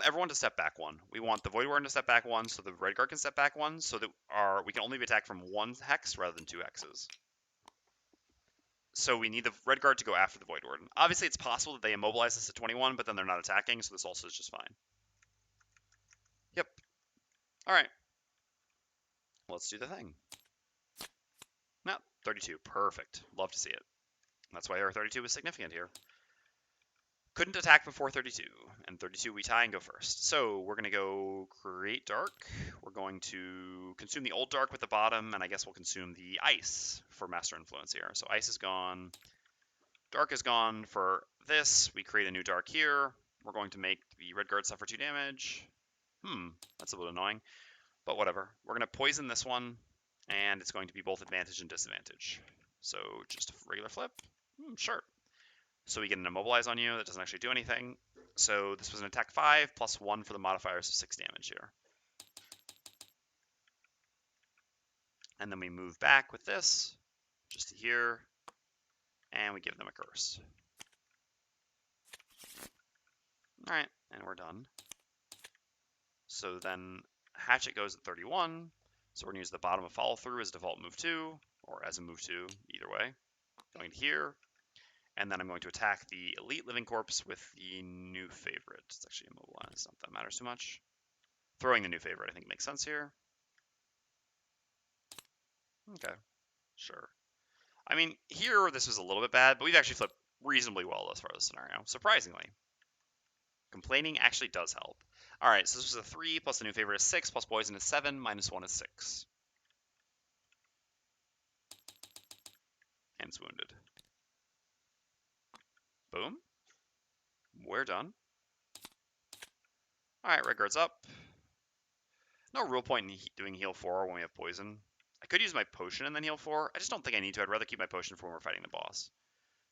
everyone to step back 1. We want the Voidwarden to step back 1, so the Red Guard can step back 1, so that we can only be attacked from 1 hex rather than 2 hexes. So we need the Red Guard to go after the Voidwarden. Obviously, it's possible that they immobilize us at 21, but then they're not attacking, so this also is just fine. Yep. All right. Let's do the thing. No, 32. Perfect. Love to see it. That's why our 32 is significant here. Couldn't attack before 32, and 32 we tie and go first. So we're going to go create dark. We're going to consume the old dark with the bottom, and I guess we'll consume the ice for Master Influence here. So ice is gone. Dark is gone. For this, we create a new dark here. We're going to make the Red Guard suffer 2 damage. That's a little annoying, but whatever. We're going to poison this one, and it's going to be both advantage and disadvantage. So just a regular flip? Sure. So we get an immobilize on you that doesn't actually do anything. So this was an attack 5 plus 1 for the modifiers of 6 damage here. And then we move back with this, just to here, and we give them a curse. Alright, and we're done. So then Hatchet goes at 31. So we're going to use the bottom of follow through as default move 2, or as a move 2, either way. Going to here. And then I'm going to attack the Elite Living Corpse with the new favorite. It's actually immobilized, not that matters too much. Throwing the new favorite I think makes sense here. Okay, sure. I mean, here this was a little bit bad, but we've actually flipped reasonably well thus far this scenario, surprisingly. Complaining actually does help. Alright, so this was a 3, plus the new favorite is 6, plus poison is 7, minus 1 is 6. And it's wounded. Boom. We're done. Alright, red guard's up. No real point in doing heal 4 when we have poison. I could use my potion and then heal 4. I just don't think I need to. I'd rather keep my potion for when we're fighting the boss.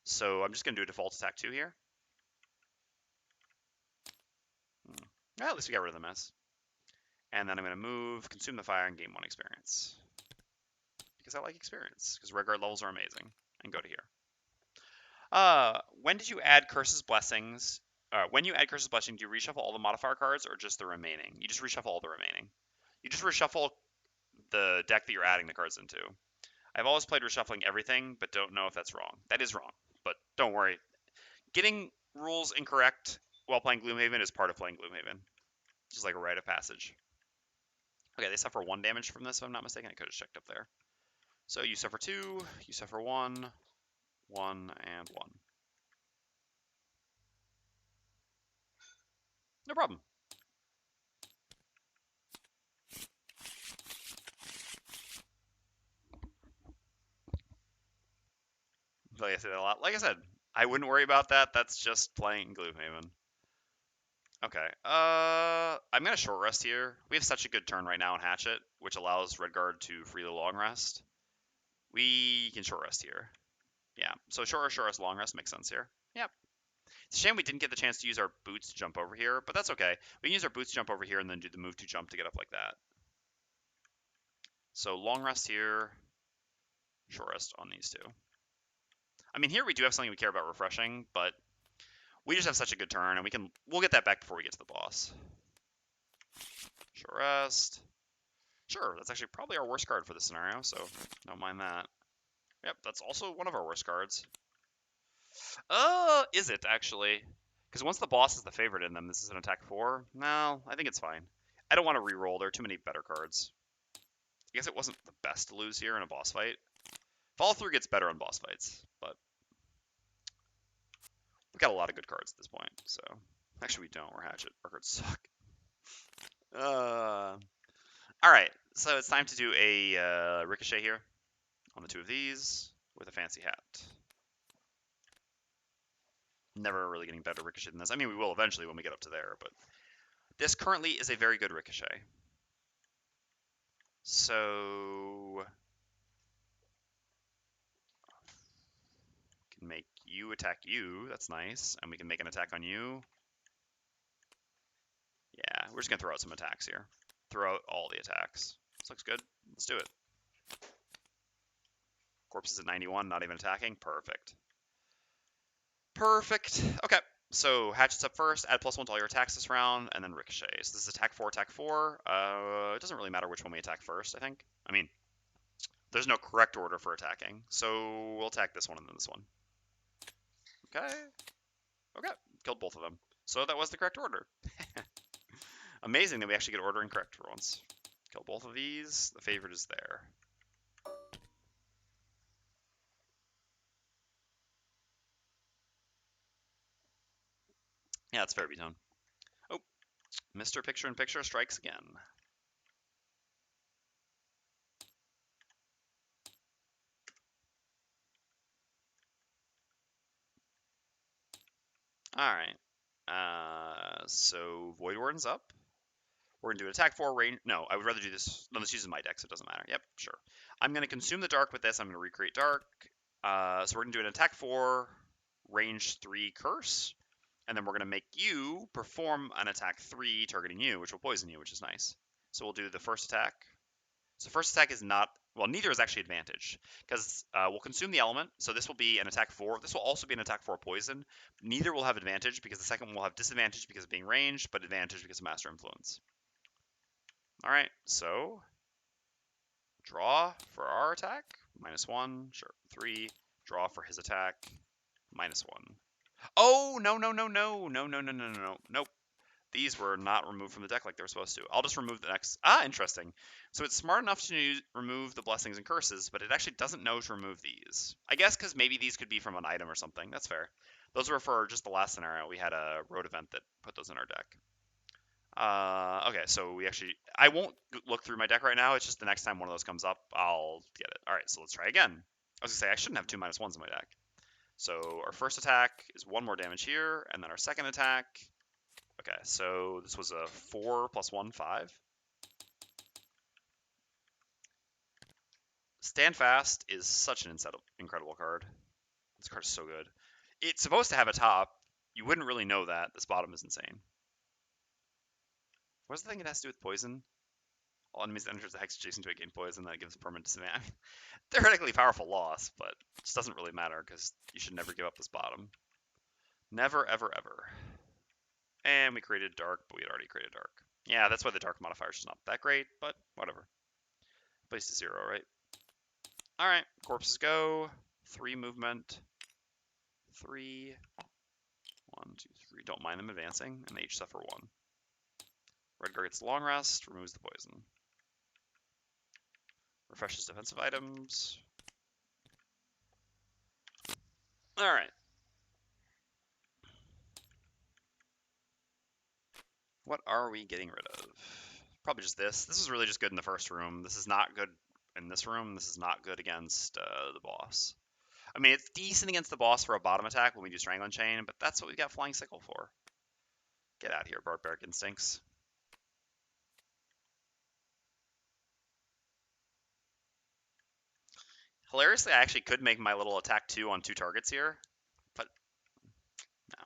So I'm just going to do a default attack 2 here. Well, at least we got rid of the mess. And then I'm going to move, consume the fire, and gain 1 experience. Because I like experience. Because red guard levels are amazing. And go to here. When did you add Curse's Blessings? When you add Curse's Blessing, do you reshuffle all the modifier cards or just the remaining? You just reshuffle all the remaining. You just reshuffle the deck that you're adding the cards into. I've always played reshuffling everything, but don't know if that's wrong. That is wrong, but don't worry. Getting rules incorrect while playing Gloomhaven is part of playing Gloomhaven. Just like a rite of passage. Okay, they suffer 1 damage from this, if I'm not mistaken. I could have checked up there. So you suffer 2, you suffer 1, 1, and 1. No problem. Like I said a lot. Like I said, I wouldn't worry about that. That's just playing Gloomhaven. Okay. I'm gonna short rest here. We have such a good turn right now in Hatchet, which allows Redguard to freely long rest. We can short rest here. Yeah. So short rest, long rest makes sense here. Yep. It's a shame we didn't get the chance to use our boots to jump over here, but that's okay. We can use our boots to jump over here and then do the move to jump to get up like that. So long rest here, short rest on these two. I mean, here we do have something we care about refreshing, but we just have such a good turn, and we'll get that back before we get to the boss. Short rest. Sure, that's actually probably our worst card for this scenario, so don't mind that. Yep, that's also one of our worst cards. Is it actually? Because once the boss is the favorite in them, this is an attack 4. No, I think it's fine. I don't want to re-roll. There are too many better cards. I guess it wasn't the best to lose here in a boss fight. Follow through gets better on boss fights, but we've got a lot of good cards at this point. So actually, we don't. We're Hatchet. Our cards suck. All right, so it's time to do a ricochet here on the 2 of these with a fancy hat. Never really getting better ricochet than this. I mean, we will eventually when we get up to there, but this currently is a very good ricochet. So can make you attack you. That's nice, and we can make an attack on you. Yeah, we're just gonna throw out some attacks here. Throw out all the attacks. This looks good. Let's do it. Corpse is at 91, not even attacking. Perfect. Perfect. Okay. So Hatchet's up first, add +1 to all your attacks this round, and then Ricochet. So this is attack 4, attack 4. It doesn't really matter which one we attack first, I think. I mean, there's no correct order for attacking, so we'll attack this one and then this one. Okay. Okay. Killed both of them. So that was the correct order. Amazing that we actually get ordering correct for once. Kill both of these. The favorite is there. Yeah, it's fair be done. Oh, Mr. Picture-in-Picture strikes again. Alright. So Voidwarden's up. We're going to do an attack 4 range. No, I would rather do this. No, this uses my deck, so it doesn't matter. Yep, sure. I'm going to consume the dark with this. I'm going to recreate dark. So we're going to do an attack 4 range 3 curse. And then we're going to make you perform an attack 3 targeting you, which will poison you, which is nice. So we'll do the first attack. So first attack is not Well, neither is actually advantage, because we'll consume the element, so this will be an attack 4. This will also be an attack 4 poison. Neither will have advantage, because the second one will have disadvantage because of being ranged, but advantage because of Master Influence. Alright, so draw for our attack, -1, sure, 3. Draw for his attack, -1. Oh, no, no, no, no, no, no, no, no, no, nope. These were not removed from the deck like they were supposed to. I'll just remove the next. Ah, interesting. So it's smart enough to remove the blessings and curses, but it actually doesn't know to remove these. I guess because maybe these could be from an item or something. That's fair. Those were for just the last scenario. We had a road event that put those in our deck. Okay, so we actually. I won't look through my deck right now. It's just the next time one of those comes up, I'll get it. All right, so let's try again. I was gonna say I shouldn't have 2 -1s in my deck. So our first attack is 1 more damage here, and then our second attack. Okay, so this was a 4 + 1, 5. Stand Fast is such an incredible card. This card is so good. It's supposed to have a top. You wouldn't really know that. This bottom is insane. What's the thing it has to do with poison? All enemies that enter the hex adjacent to it gain poison that gives a permanent disadvantage. Theoretically powerful loss, but it just doesn't really matter because you should never give up this bottom. Never, ever, ever. And we created dark, but we had already created dark. Yeah, that's why the dark modifier is not that great, but whatever. Place to 0, right? Alright, corpses go. 3 movement. 3. 1, 2, 3. Don't mind them advancing, and they each suffer 1. Red guard gets long rest, removes the poison. Refreshes defensive items. Alright. What are we getting rid of? Probably just this. This is really just good in the first room. This is not good in this room. This is not good against the boss. I mean, it's decent against the boss for a bottom attack when we do Strangle and Chain, but that's what we got Flying Sickle for. Get out of here, Barbaric Instincts. Hilariously, I actually could make my little attack 2 on 2 targets here, but no.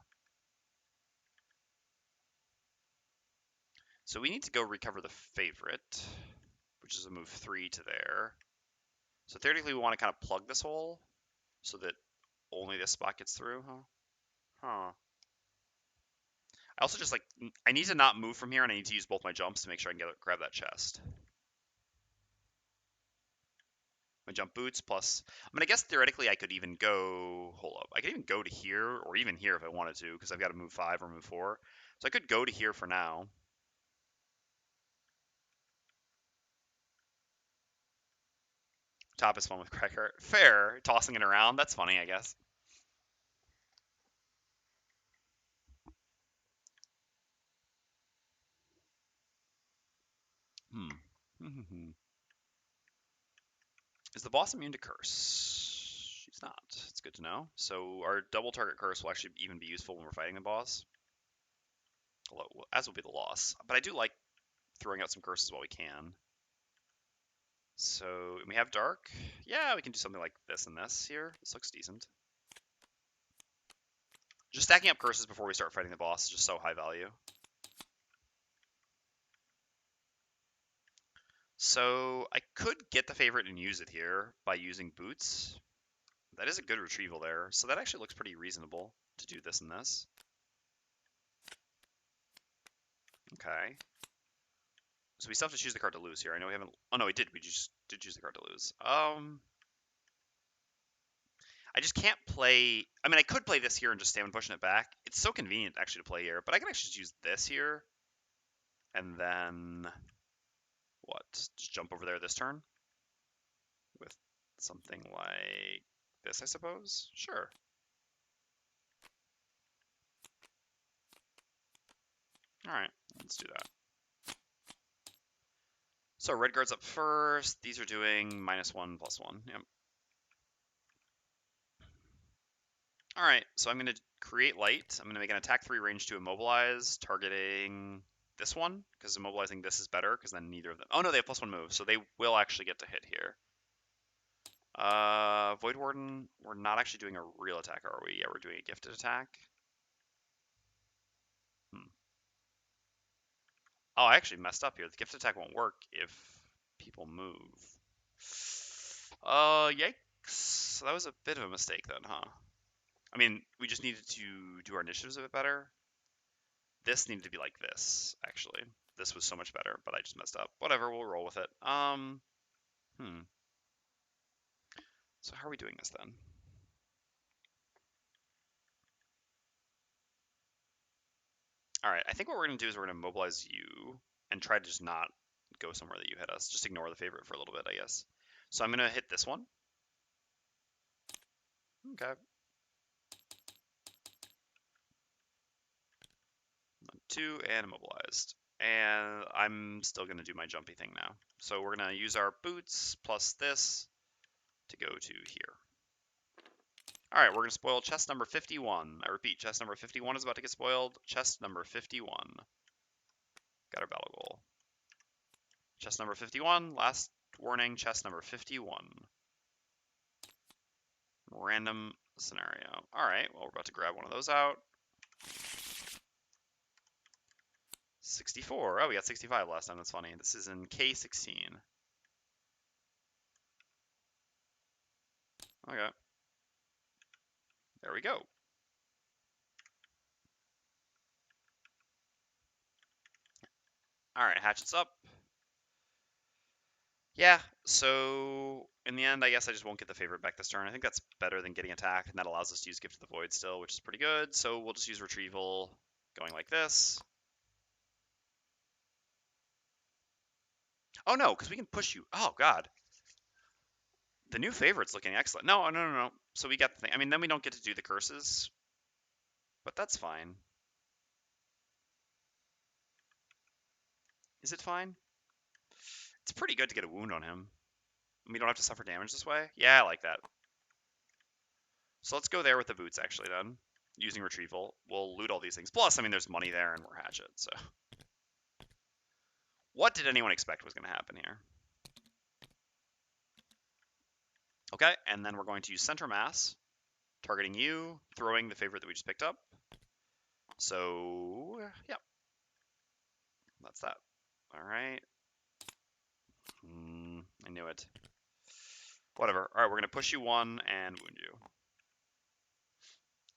So we need to go recover the favorite, which is a move 3 to there. So theoretically, we want to kind of plug this hole so that only this spot gets through, huh? Huh. I also just, like, I need to not move from here, and I need to use both my jumps to make sure I can grab that chest. My jump boots plus... I mean, I guess theoretically I could even go... Hold up. I could even go to here, or even here if I wanted to, because I've got to move 5 or move 4. So I could go to here for now. Top is fun with Cracker. Fair. Tossing it around. That's funny, I guess. Is the boss immune to curse? She's not. It's good to know. So our double target curse will actually even be useful when we're fighting the boss. As will be the loss. But I do like throwing out some curses while we can. So we have dark. Yeah, we can do something like this and this here. This looks decent. Just stacking up curses before we start fighting the boss is just so high value. So I could get the favorite and use it here by using boots. That is a good retrieval there. So that actually looks pretty reasonable to do this and this. Okay. So we still have to choose the card to lose here. I know we haven't... Oh, no, we did. We just did choose the card to lose. I just can't play... I mean, I could play this here and just stand pushing it back. It's so convenient, actually, to play here. But I can actually just use this here. And then... What? Just jump over there this turn? With something like this, I suppose? Sure. Alright, let's do that. So red guard's up first. These are doing -1 + 1. Yep. Alright, so I'm going to create light. I'm going to make an attack 3 range to immobilize, targeting this one, because immobilizing this is better, because then neither of them... Oh no, they have +1 move, so they will actually get to hit here. Voidwarden, we're not actually doing a real attack, are we? Yeah, we're doing a gifted attack. Oh, I actually messed up here. The gifted attack won't work if people move. Yikes. That was a bit of a mistake then, huh? I mean, we just needed to do our initiatives a bit better. This needed to be like this, actually. This was so much better, but I just messed up. Whatever, we'll roll with it. So how are we doing this then? All right, I think what we're going to do is we're going to mobilize you and try to just not go somewhere that you hit us. Just ignore the favorite for a little bit, I guess. So I'm going to hit this one. Okay. 2 and immobilized. And I'm still going to do my jumpy thing now. So we're going to use our boots plus this to go to here. All right, we're going to spoil chest number 51. I repeat, chest number 51 is about to get spoiled. Chest number 51. Got our battle goal. Chest number 51, last warning, chest number 51. Random scenario. All right, well, we're about to grab one of those out. 64. Oh, we got 65 last time. That's funny. This is in K16. Okay. There we go. All right, hatchets up. Yeah, so in the end, I guess I just won't get the favorite back this turn. I think that's better than getting attacked, and that allows us to use Gift of the Void still, which is pretty good. So we'll just use Retrieval going like this. Oh no, because we can push you. Oh god. The new favorite's looking excellent. No. So we got the thing. I mean, then we don't get to do the curses, but that's fine. Is it fine? It's pretty good to get a wound on him. We don't have to suffer damage this way. Yeah, I like that. So let's go there with the boots, actually, then. Using Retrieval. We'll loot all these things. Plus, I mean, there's money there, and we're Hatchet, so... What did anyone expect was going to happen here? Okay, and then we're going to use Center Mass, targeting you, throwing the favorite that we just picked up. So, yeah. That's that. All right. I knew it. Whatever. All right, we're going to push you 1 and wound you.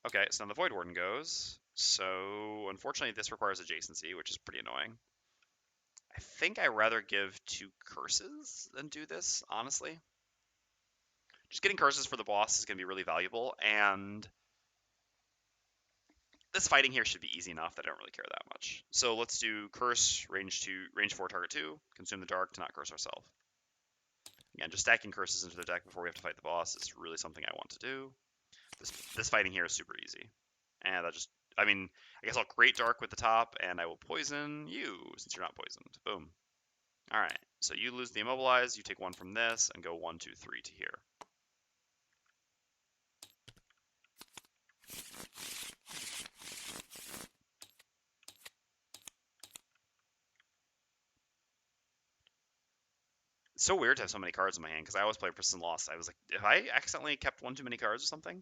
Okay, so now the Voidwarden goes. So, unfortunately, this requires adjacency, which is pretty annoying. I think I'd rather give 2 curses than do this, honestly. Just getting curses for the boss is going to be really valuable, and this fighting here should be easy enough that I don't really care that much. So let's do curse, range 4, target 2, consume the dark to not curse ourselves. Again, just stacking curses into the deck before we have to fight the boss is really something I want to do. This fighting here is super easy. And I guess I'll create dark with the top, and I will poison you, since you're not poisoned. Boom. Alright, so you lose the immobilize, you take 1 from this, and go 1, 2, 3 to here. It's so weird to have so many cards in my hand, because I always play Persistent Lost. I was like, if I accidentally kept 1 too many cards or something?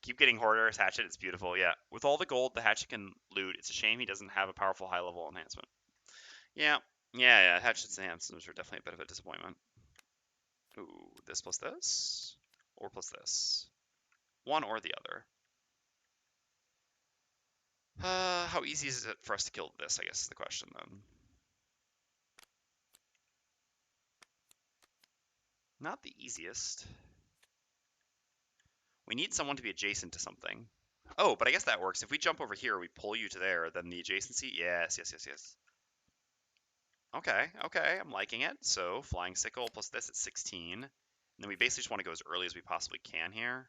Keep getting Hoarder's Hatchet, it's beautiful, yeah. With all the gold the Hatchet can loot, it's a shame he doesn't have a powerful high-level enhancement. Yeah, Hatchet's enhancements are definitely a bit of a disappointment. Ooh, this plus this? Or plus this? One or the other. How easy is it for us to kill this, I guess is the question then. Not the easiest. We need someone to be adjacent to something. Oh, but I guess that works. If we jump over here, we pull you to there, then the adjacency? Yes. Okay, I'm liking it. So, Flying Sickle plus this at 16. And then we basically just want to go as early as we possibly can here.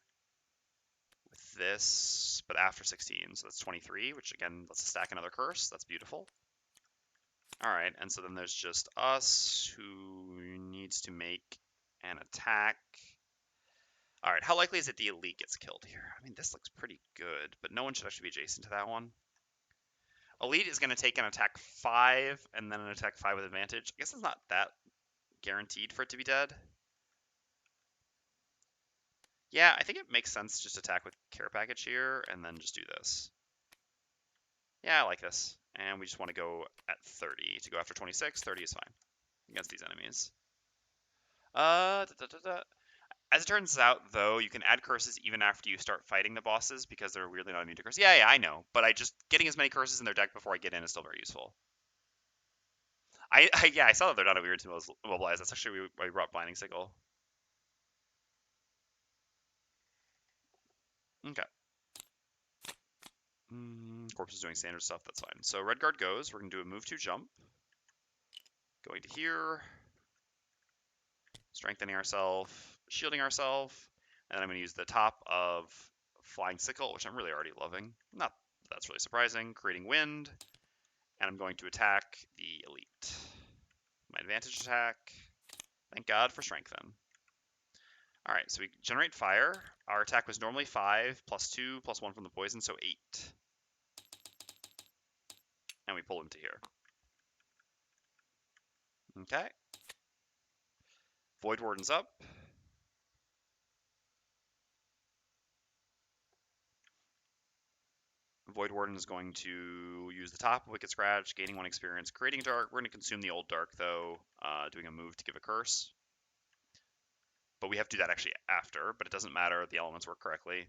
With this, but after 16. So that's 23, which again, let's stack another curse. That's beautiful. Alright, and so then there's just us who needs to make an attack. Alright, how likely is it the elite gets killed here? I mean, this looks pretty good, but no one should actually be adjacent to that one. Elite is going to take an attack 5 and then an attack 5 with advantage. I guess it's not that guaranteed for it to be dead. Yeah, I think it makes sense to just attack with care package here and then just do this. Yeah, I like this. And we just want to go at 30 to go after 26. 30 is fine against these enemies. As it turns out, though, you can add curses even after you start fighting the bosses because they're weirdly not immune to curses. Yeah, I know, but getting as many curses in their deck before I get in is still very useful. Yeah, I saw that they're not immune to mobilize. That's actually why we brought Blinding Sickle. Okay. Corpse is doing standard stuff. That's fine. So red guard goes. We're gonna do a move to jump. Going to here. Strengthening ourselves, shielding ourselves, and I'm going to use the top of Flying Sickle, which I'm really already loving. Not that's really surprising. Creating wind, and I'm going to attack the elite. My advantage attack. Thank God for strengthen. All right, so we generate fire. Our attack was normally 5 plus 2 plus 1 from the poison, so 8. And we pull him to here. Okay. Voidwarden's up. Voidwarden is going to use the top of Wicked Scratch, gaining 1 experience, creating dark. We're going to consume the old dark, though, doing a move to give a curse. But we have to do that actually after, but it doesn't matter. The elements work correctly.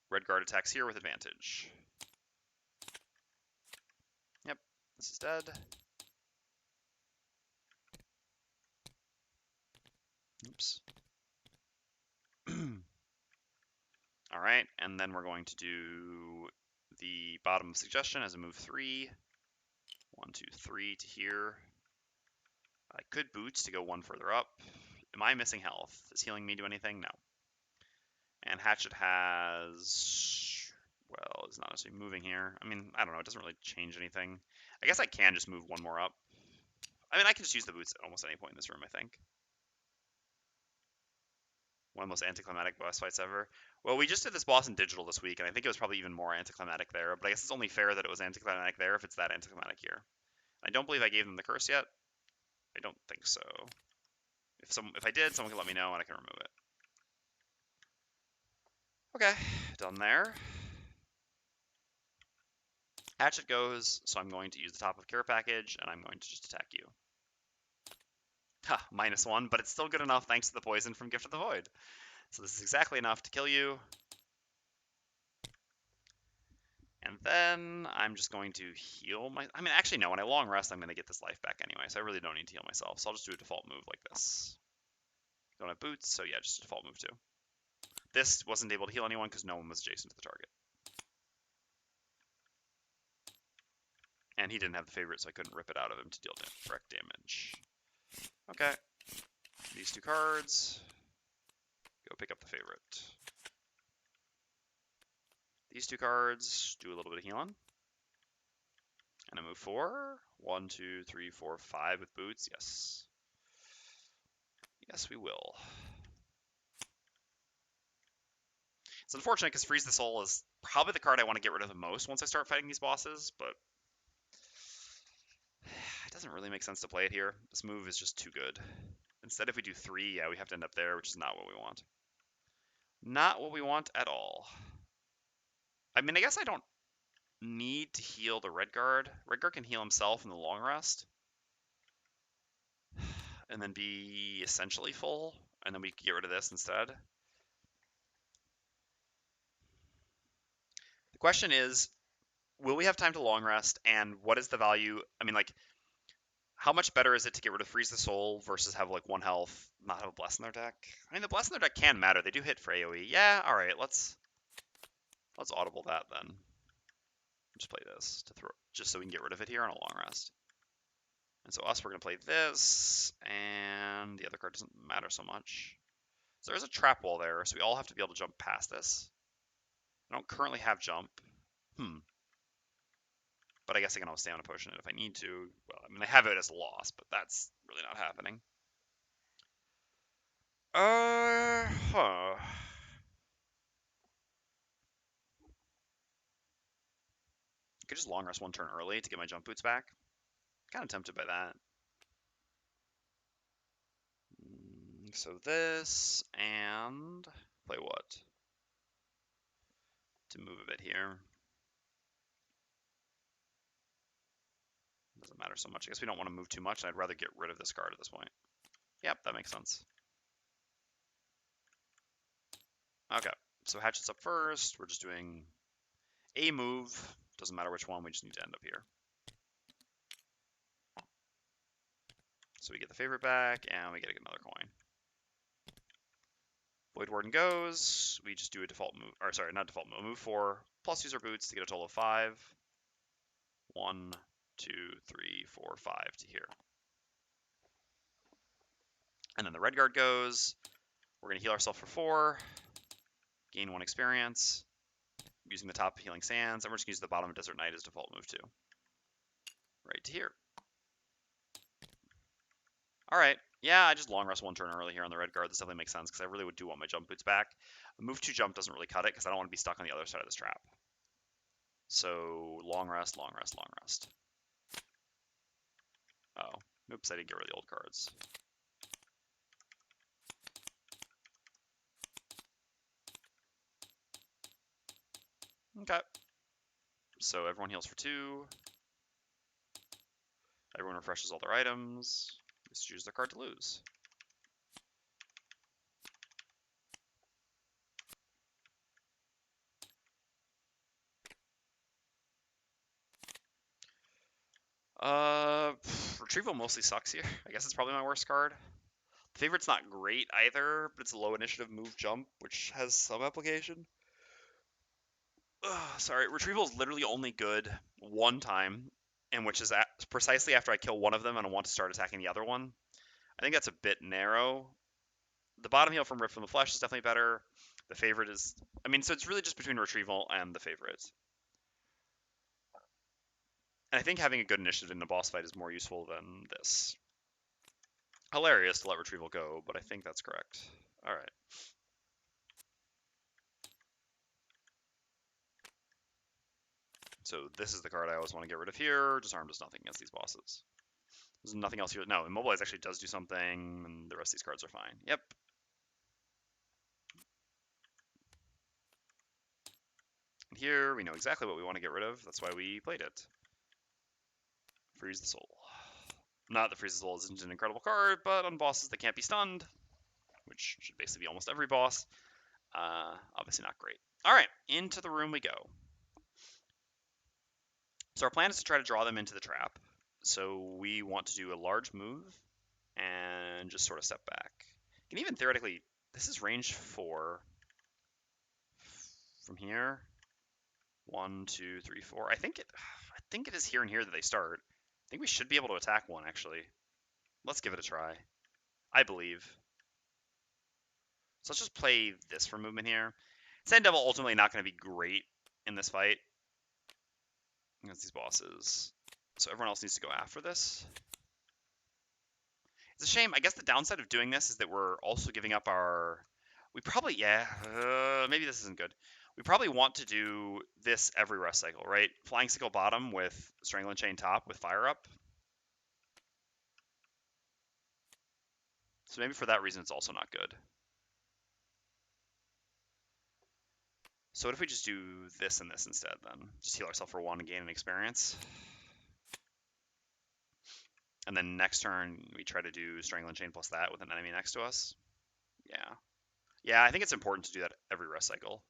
Red guard attacks here with advantage. Yep, this is dead. Oops. All right, and then we're going to do the bottom of suggestion as a move 3. 1, 2, 3 to here. I could boots to go 1 further up. Am I missing health? Does healing me do anything? No. And Hatchet has, well, it's not necessarily moving here. I mean, I don't know. It doesn't really change anything. I guess I can just move 1 more up. I mean, I can just use the boots at almost any point in this room, I think. One of the most anticlimactic boss fights ever. Well, we just did this boss in digital this week, and I think it was probably even more anticlimactic there, but I guess it's only fair that it was anticlimactic there if it's that anticlimactic here. I don't believe I gave them the curse yet. I don't think so. If I did, someone can let me know and I can remove it. Okay, done there. Hatchet goes, so I'm going to use the top of care package, and I'm going to just attack you. Ha, -1, but it's still good enough thanks to the poison from Gift of the Void. So this is exactly enough to kill you. And then I'm just going to heal my... I mean, actually, no. When I long rest, I'm going to get this life back anyway, so I really don't need to heal myself. So I'll just do a default move like this. Don't have boots, so yeah, just a default move too. This wasn't able to heal anyone because no one was adjacent to the target. And he didn't have the favorite, so I couldn't rip it out of him to deal direct damage. Okay. These 2 cards. Go pick up the favorite. These 2 cards do a little bit of healing. And I move 4. 1, 2, 3, 4, 5 with boots. Yes. Yes, we will. It's unfortunate because Freeze the Soul is probably the card I want to get rid of the most once I start fighting these bosses, but it doesn't really make sense to play it here. This move is just too good. Instead, if we do 3, yeah, we have to end up there, which is not what we want. Not what we want at all. I mean, I guess I don't need to heal the Red Guard. Red Guard can heal himself in the long rest. And then be essentially full. And then we can get rid of this instead. The question is, will we have time to long rest? And what is the value? I mean, like, how much better is it to get rid of Freeze the Soul versus have, like, 1 health, not have a Bless in their deck? I mean, the Bless in their deck can matter. They do hit for AoE. Yeah, alright, let's audible that then. Just play this to throw, just so we can get rid of it here on a long rest. And so we're going to play this, and the other card doesn't matter so much. So there's a trap wall there, so we all have to be able to jump past this. I don't currently have jump. But I guess I can always stay on a potion if I need to. Well, I mean, I have it as a loss, but that's really not happening. Huh. I could just long rest 1 turn early to get my jump boots back. Kind of tempted by that. So this, and play what? To move a bit here. Doesn't matter so much. I guess we don't want to move too much, and I'd rather get rid of this card at this point. Yep, that makes sense. Okay, so Hatchet's up first. We're just doing a move. Doesn't matter which one, we just need to end up here. So we get the favorite back, and we get another coin. Voidwarden goes. We just do a default move, or sorry, not default move. Move 4 plus user boots to get a total of 5. 1, 2, 3, 4, 5 to here. And then the red guard goes. We're going to heal ourselves for 4. Gain 1 experience. Using the top healing sands. And we're just going to use the bottom of Desert Knight as default move too. Right to here. Alright. Yeah, I just long rest 1 turn early here on the red guard. This definitely makes sense because I really would do want my jump boots back. Move 2 jump doesn't really cut it because I don't want to be stuck on the other side of this trap. So long rest, long rest, long rest. Oh, oops, I didn't get rid of the old cards. Okay. So everyone heals for 2. Everyone refreshes all their items. Just choose their card to lose. Retrieval mostly sucks here. I guess it's probably my worst card. The favorite's not great either, but it's a low initiative move jump, which has some application. Sorry, retrieval is literally only good one time, and which is precisely after I kill one of them and I want to start attacking the other one. I think that's a bit narrow. The bottom heal from Rip from the Flesh is definitely better. The favorite is, I mean, so it's really just between retrieval and the favorite. And I think having a good initiative in the boss fight is more useful than this. Hilarious to let retrieval go, but I think that's correct. All right. So this is the card I always want to get rid of here. Disarm does nothing against these bosses. There's nothing else here. No, Immobilize actually does do something, and the rest of these cards are fine. Yep. And here we know exactly what we want to get rid of. That's why we played it. Freeze the Soul. Not that Freeze the Soul isn't an incredible card, but on bosses that can't be stunned, which should basically be almost every boss, obviously not great. All right, into the room we go. So our plan is to try to draw them into the trap. So we want to do a large move and just sort of step back. You can even theoretically, this is range 4 from here. 1, 2, 3, 4. I think it is here and here that they start. I think we should be able to attack one actually. Let's give it a try. I believe. So let's just play this for movement here. Sand Devil ultimately not going to be great in this fight against these bosses. So everyone else needs to go after this. It's a shame. I guess the downside of doing this is that we're also giving up our... We probably... Yeah, maybe this isn't good. We probably want to do this every rest cycle, right? Flying Sickle bottom with Strangling Chain top with Fire up. So maybe for that reason it's also not good. So what if we just do this and this instead then? Just heal ourselves for 1 and gain an experience. And then next turn, we try to do Strangling Chain plus that with an enemy next to us. Yeah. Yeah, I think it's important to do that every rest cycle.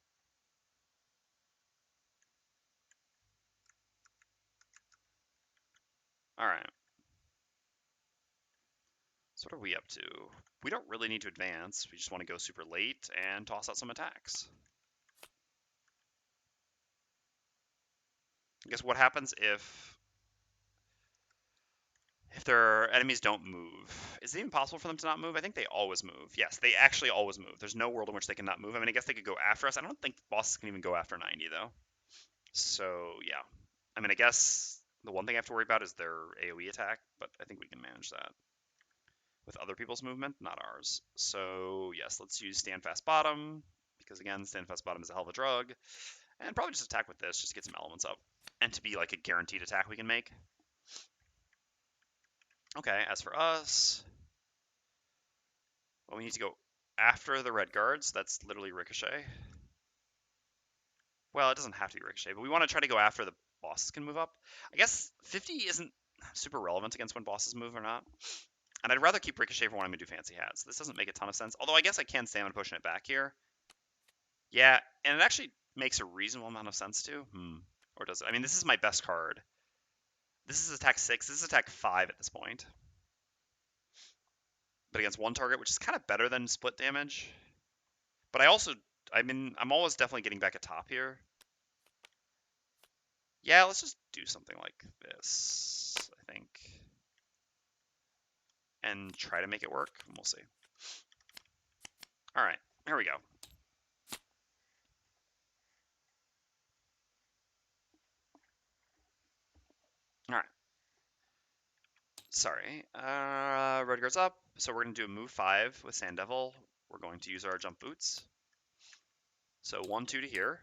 Alright. So what are we up to? We don't really need to advance. We just want to go super late and toss out some attacks. I guess what happens if their enemies don't move? Is it even possible for them to not move? I think they always move. Yes, they actually always move. There's no world in which they cannot move. I mean, I guess they could go after us. I don't think bosses can even go after 90, though. So, yeah. I mean, I guess the one thing I have to worry about is their AoE attack, but I think we can manage that with other people's movement, not ours. So, yes, let's use Stand Fast Bottom, because, again, Stand Fast Bottom is a hell of a drug. And probably just attack with this, just to get some elements up. And to be, like, a guaranteed attack we can make. Okay, as for us... Well, we need to go after the red guards. That's literally Ricochet. Well, it doesn't have to be Ricochet, but we want to try to go after the bosses can move up. I guess 50 isn't super relevant against when bosses move or not. And I'd rather keep Ricochet for when I'm going to do Fancy Hats. This doesn't make a ton of sense. Although I guess I can stand on pushing it back here. Yeah, and it actually makes a reasonable amount of sense too. Or does it? I mean, this is my best card. This is attack 6. This is attack 5 at this point. But against one target, which is kind of better than split damage. But I'm always definitely getting back at top here. Yeah, let's just do something like this, I think. And try to make it work. We'll see. All right, here we go. All right. Sorry. Red guard's up, so we're going to do a move 5 with Sand Devil. We're going to use our jump boots. So 1-2 to here.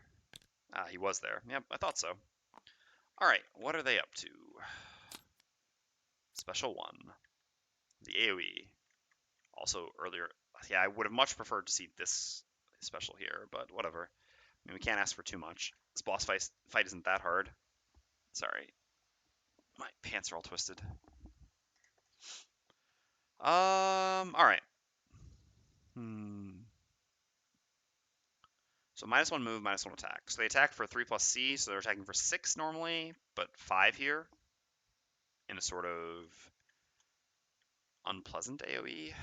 He was there. Yep, I thought so. All right, what are they up to? Special 1. The AoE. Also earlier, yeah, I would have much preferred to see this special here, but whatever. I mean, we can't ask for too much. This boss fight isn't that hard. Sorry. My pants are all twisted. Alright. So -1 move, -1 attack. So they attack for 3 plus C, so they're attacking for 6 normally, but 5 here. In a sort of unpleasant AoE.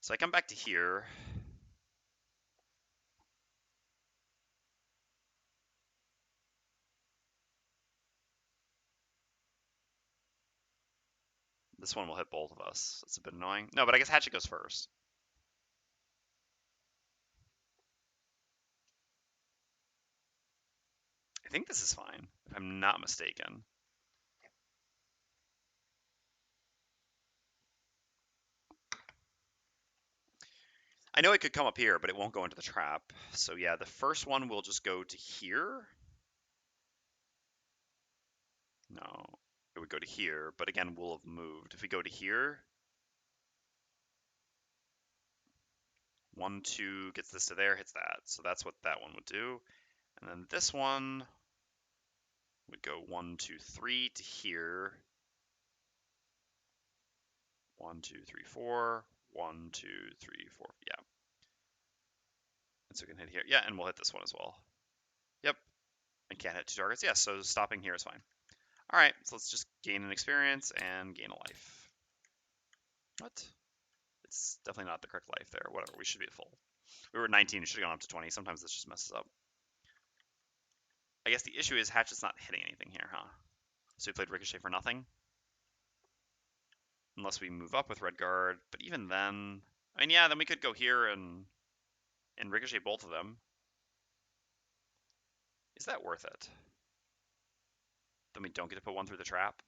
So I come back to here. This one will hit both of us. That's a bit annoying. No, but I guess Hatchet goes first. I think this is fine, if I'm not mistaken. I know it could come up here, but it won't go into the trap. So yeah, the first one will just go to here. No, it would go to here, but again, we'll have moved. If we go to here, 1, 2 gets this to there, hits that. So that's what that one would do. And then this one would go 1, 2, 3 to here. 1, 2, 3, 4. 1, 2, 3, 4. Yeah. And so we can hit here. Yeah, and we'll hit this one as well. Yep. And can't hit 2 targets. Yeah, so stopping here is fine. All right, so let's just gain an experience and gain a life. What? It's definitely not the correct life there. Whatever, we should be at full. We were 19, we should have gone up to 20. Sometimes this just messes up. I guess the issue is Hatchet's not hitting anything here, huh? So we played Ricochet for nothing? Unless we move up with Red Guard, but even then... I mean, yeah, then we could go here and Ricochet both of them. Is that worth it? Then we don't get to put one through the trap?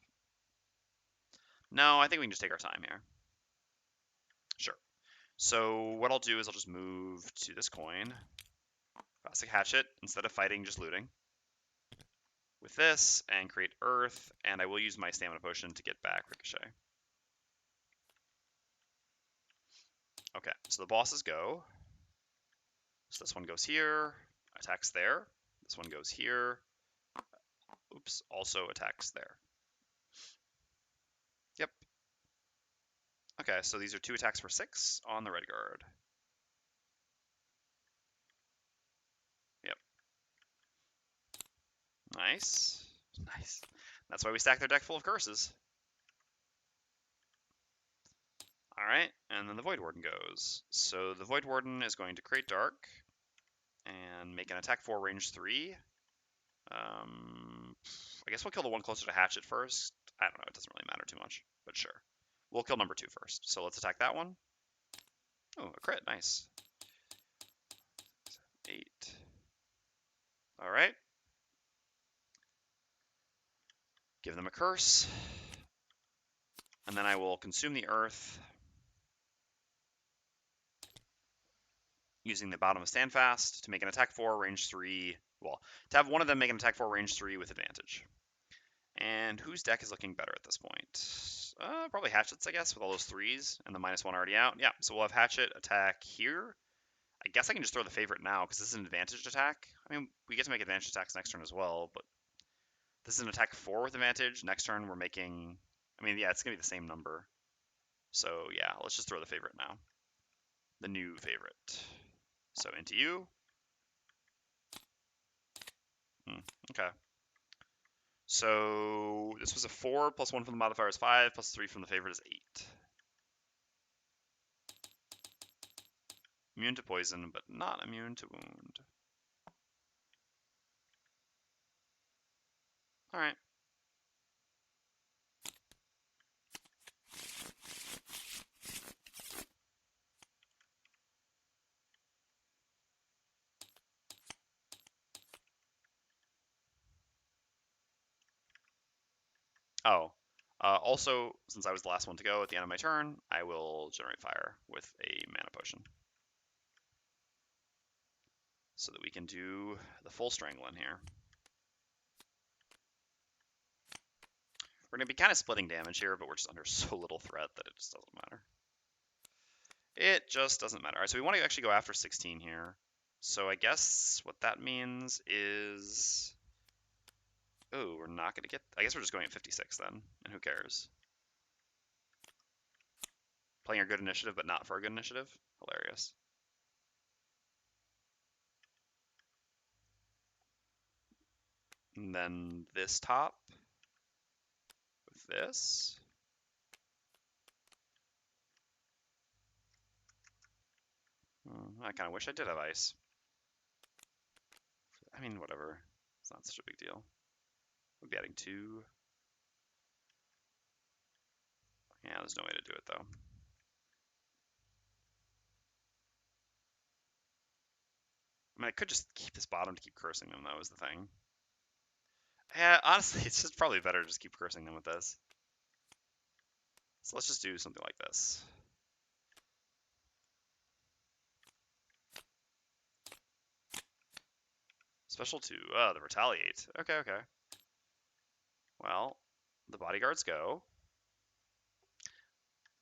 No, I think we can just take our time here. Sure. So what I'll do is I'll just move to this coin. Classic Hatchet, instead of fighting, just looting. With this, and create Earth, and I will use my Stamina Potion to get back Ricochet. Okay, so the bosses go. So this one goes here, attacks there. This one goes here. Oops, also attacks there. Yep. Okay, so these are 2 attacks for 6 on the Red Guard. Yep. Nice. Nice. That's why we stack their deck full of curses. Alright, and then the Voidwarden goes. So the Voidwarden is going to create Dark and make an attack 4 range 3. I guess we'll kill the one closer to Hatchet first. I don't know, it doesn't really matter too much, but sure. We'll kill number 2 first. So let's attack that one. Oh, a crit, nice. 8. Alright. Give them a curse. And then I will consume the earth. Using the bottom of Standfast to make an attack 4, range 3. Well, to have one of them make an attack 4, range 3 with advantage. And whose deck is looking better at this point? Probably Hatchet's, I guess, with all those 3s and the -1 already out. Yeah, so we'll have Hatchet attack here. I guess I can just throw the favorite now because this is an advantaged attack. I mean, we get to make advantage attacks next turn as well, but this is an attack 4 with advantage. Next turn we're making... I mean, yeah, it's going to be the same number. So yeah, let's just throw the favorite now. The new favorite. So into you. Okay. So this was a 4, plus 1 from the modifier is 5, plus 3 from the favorite is 8. Immune to poison, but not immune to wound. Alright. Oh. Also, since I was the last one to go at the end of my turn, I will generate fire with a mana potion. So that we can do the full strangling here. We're going to be kind of splitting damage here, but we're just under so little threat that it just doesn't matter. It just doesn't matter. All right, so we want to actually go after 16 here. So I guess what that means is... Oh, we're not going to get... I guess we're just going at 56 then, and who cares? Playing our good initiative, but not for a good initiative? Hilarious. And then this top with this. I kind of wish I did have ice. I mean, whatever. It's not such a big deal. We'll be adding 2. Yeah, there's no way to do it, though. I mean, I could just keep this bottom to keep cursing them, though, is the thing. Yeah, honestly, it's just probably better to just keep cursing them with this. So let's just do something like this. Special 2. The retaliate. Okay, okay. Well, the bodyguards go.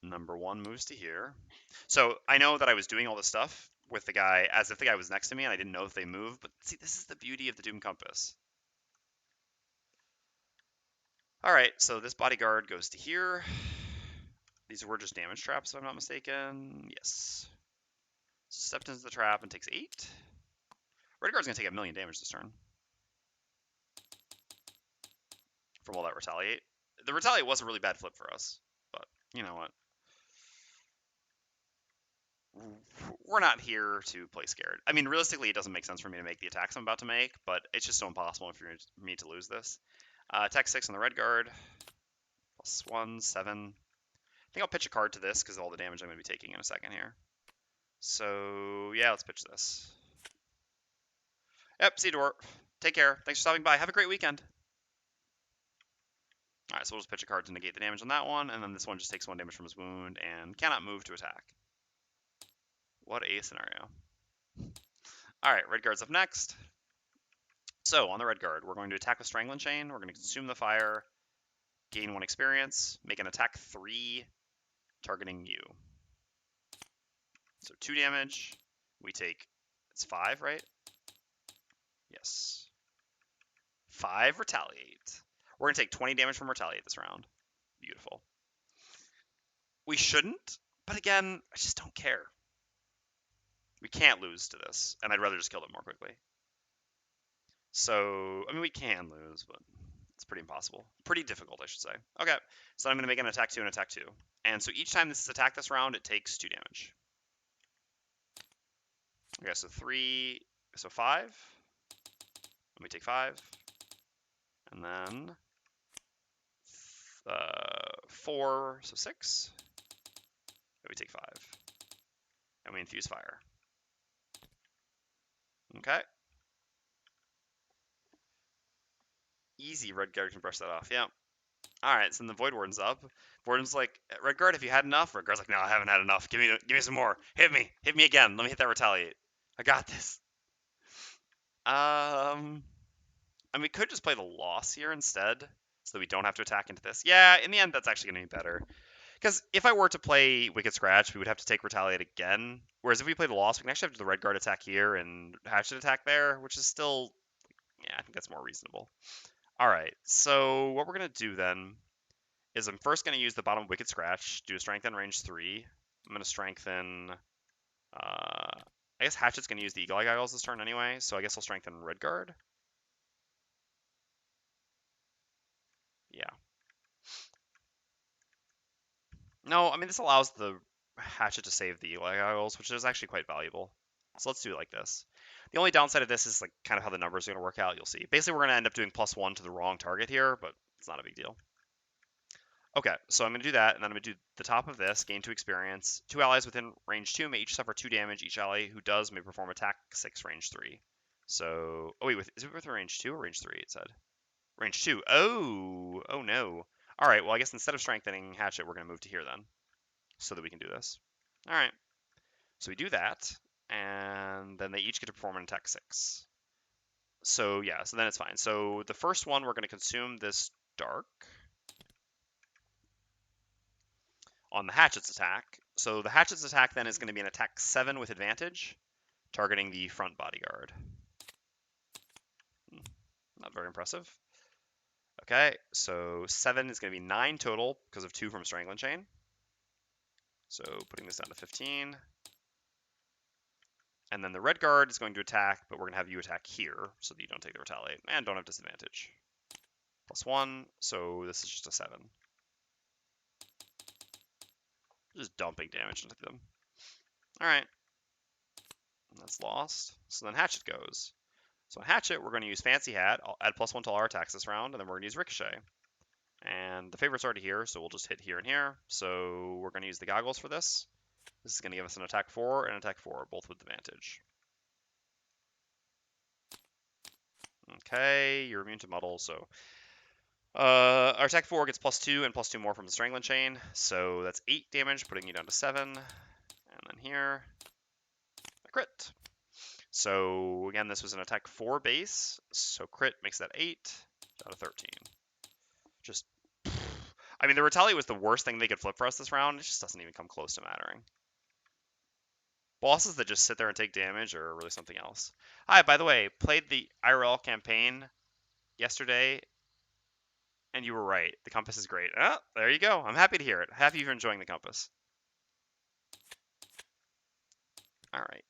Number 1 moves to here. So I know that I was doing all this stuff with the guy as if the guy was next to me, and I didn't know if they moved. But see, this is the beauty of the Doom Compass. All right, so this bodyguard goes to here. These were just damage traps, if I'm not mistaken. Yes. Stepped into the trap and takes 8. Red guard's gonna take 1,000,000 damage this turn from all that retaliate. The retaliate was a really bad flip for us, but you know what? We're not here to play scared. I mean, realistically, it doesn't make sense for me to make the attacks I'm about to make, but it's just so impossible for me to lose this. Attack 6 on the red guard. +1, 7. I think I'll pitch a card to this because of all the damage I'm going to be taking in a second here. So, yeah, let's pitch this. Yep, see you, Dwarf. Take care. Thanks for stopping by. Have a great weekend. Alright, so we'll just pitch a card to negate the damage on that one, and then this one just takes 1 damage from his wound and cannot move to attack. What a scenario. Alright, red guard's up next. So, on the red guard, we're going to attack with Strangling Chain. We're going to consume the fire, gain 1 experience, make an attack 3, targeting you. So 2 damage. We take, it's 5, right? Yes. 5 retaliate. We're going to take 20 damage from retaliate this round. Beautiful. We shouldn't, but again, I just don't care. We can't lose to this, and I'd rather just kill them more quickly. So, I mean, we can lose, but it's pretty impossible. Pretty difficult, I should say. Okay, so I'm going to make an attack 2 and attack 2. And so each time this is attacked this round, it takes 2 damage. Okay, so 3, so 5. Let me take 5. And then 4, so 6. And we take 5. And we infuse fire. Okay. Easy, red guard can brush that off, yeah. Alright, so then the Voidwarden's up. Warden's like, red guard, have you had enough? Red guard's like, no, I haven't had enough. Give me some more. Hit me again. Let me hit that retaliate. I got this. And we could just play the loss here instead, so that we don't have to attack into this. Yeah, in the end, that's actually going to be better. Because if I were to play Wicked Scratch, we would have to take Retaliate again. Whereas if we play the loss, we can actually have the red guard attack here and Hatchet Attack there, which is still, yeah, I think that's more reasonable. All right, so what we're going to do then is I'm first going to use the bottom Wicked Scratch, do a strengthen range 3. I'm going to strengthen, I guess Hatchet's going to use the Eagle Eye Goggles this turn anyway, so I guess I'll strengthen Redguard. Yeah. No, I mean, this allows the Hatchet to save the Eagle Eye Goggles, which is actually quite valuable. So let's do it like this. The only downside of this is like kind of how the numbers are going to work out. You'll see. Basically, we're going to end up doing +1 to the wrong target here, but it's not a big deal. Okay, so I'm going to do that, and then I'm going to do the top of this, gain 2 experience. 2 allies within range 2 may each suffer 2 damage. Each ally who does may perform attack 6 range 3. So, oh wait, is it with range 2 or range 3, it said? Range 2. Oh no. All right, well, I guess instead of strengthening Hatchet, we're going to move to here then, so that we can do this. All right, so we do that, and then they each get to perform an attack 6. So yeah, so then it's fine. So the first one, we're going to consume this dark on the Hatchet's attack. So the Hatchet's attack then is going to be an attack 7 with advantage, targeting the front bodyguard. Not very impressive. Okay, so 7 is going to be 9 total because of 2 from Strangling Chain. So putting this down to 15. And then the red guard is going to attack, but we're going to have you attack here so that you don't take the retaliate and don't have disadvantage. +1, so this is just a 7. Just dumping damage into them. Alright. That's lost. So then Hatchet goes. So on Hatchet, we're going to use Fancy Hat. I'll add +1 to all our attacks this round, and then we're going to use Ricochet. And the favorite's already here, so we'll just hit here and here. So we're going to use the goggles for this. This is going to give us an attack 4 and an attack 4, both with advantage. Okay, you're immune to muddle, so our attack 4 gets +2 and +2 more from the Strangling Chain, so that's 8 damage, putting you down to 7. And then here, a crit. So again, this was an attack 4 base, so crit makes that 8, down to 13. Just, I mean, the retaliate was the worst thing they could flip for us this round. It just doesn't even come close to mattering. Bosses that just sit there and take damage are really something else. Hi, by the way, played the IRL campaign yesterday, and you were right. The compass is great. Oh, there you go. I'm happy to hear it. Happy you're enjoying the compass. All right.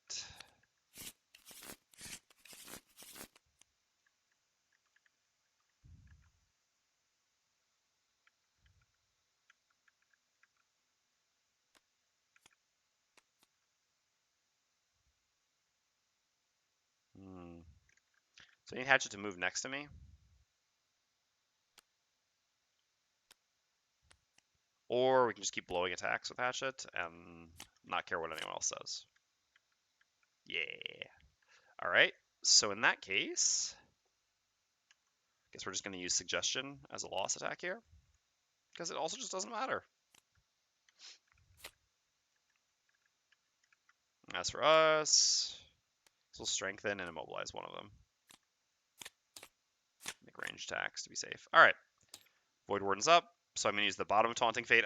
So I need Hatchet to move next to me. Or we can just keep blowing attacks with Hatchet and not care what anyone else says. Yeah. All right. So in that case, I guess we're just going to use Suggestion as a loss attack here, because it also just doesn't matter. As for us, we'll strengthen and immobilize one of them. Make range attacks to be safe. All right. Voidwarden's up, so I'm going to use the bottom of Taunting Fate.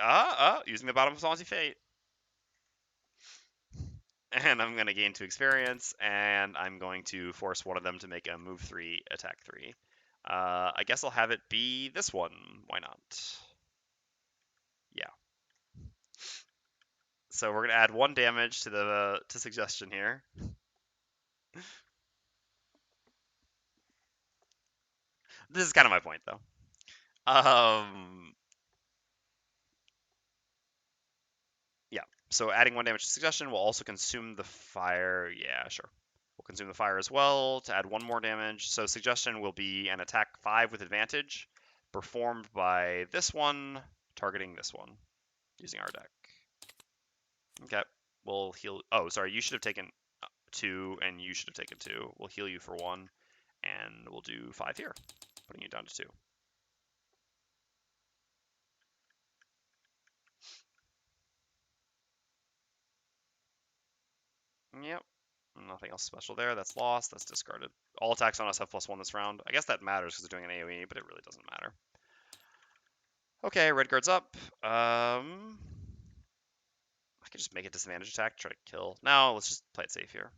Using the bottom of Taunting Fate. And I'm going to gain 2 experience, and I'm going to force one of them to make a move 3, attack 3. I guess I'll have it be this one. Why not? Yeah. So we're going to add 1 damage to the Suggestion here. This is kind of my point, though. Yeah. So adding 1 damage to Suggestion will also consume the fire. Yeah, sure. We'll consume the fire as well to add 1 more damage. So Suggestion will be an attack 5 with advantage, performed by this one, targeting this one, using our deck. Okay, we'll heal. Oh, sorry, you should have taken 2, and you should have taken 2. We'll heal you for 1, and we'll do 5 here, putting you down to 2. Yep. Nothing else special there. That's lost. That's discarded. All attacks on us have +1 this round. I guess that matters because they're doing an AoE, but it really doesn't matter. Okay, red guard's up. I could just make a disadvantage attack, try to kill. No, let's just play it safe here.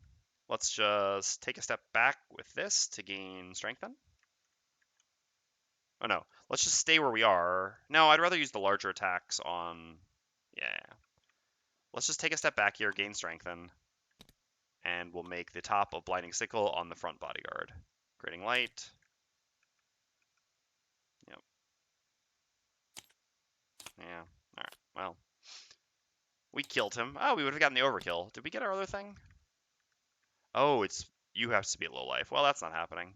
Let's just take a step back with this to gain strengthen. Oh no, let's just stay where we are. No, I'd rather use the larger attacks on... Yeah. Let's just take a step back here, gain strengthen, and we'll make the top of Blinding Sickle on the front bodyguard. Creating light. Yep. Yeah. Alright, well. We killed him. Oh, we would have gotten the overkill. Did we get our other thing? Oh, it's... You have to be at low life. Well, that's not happening.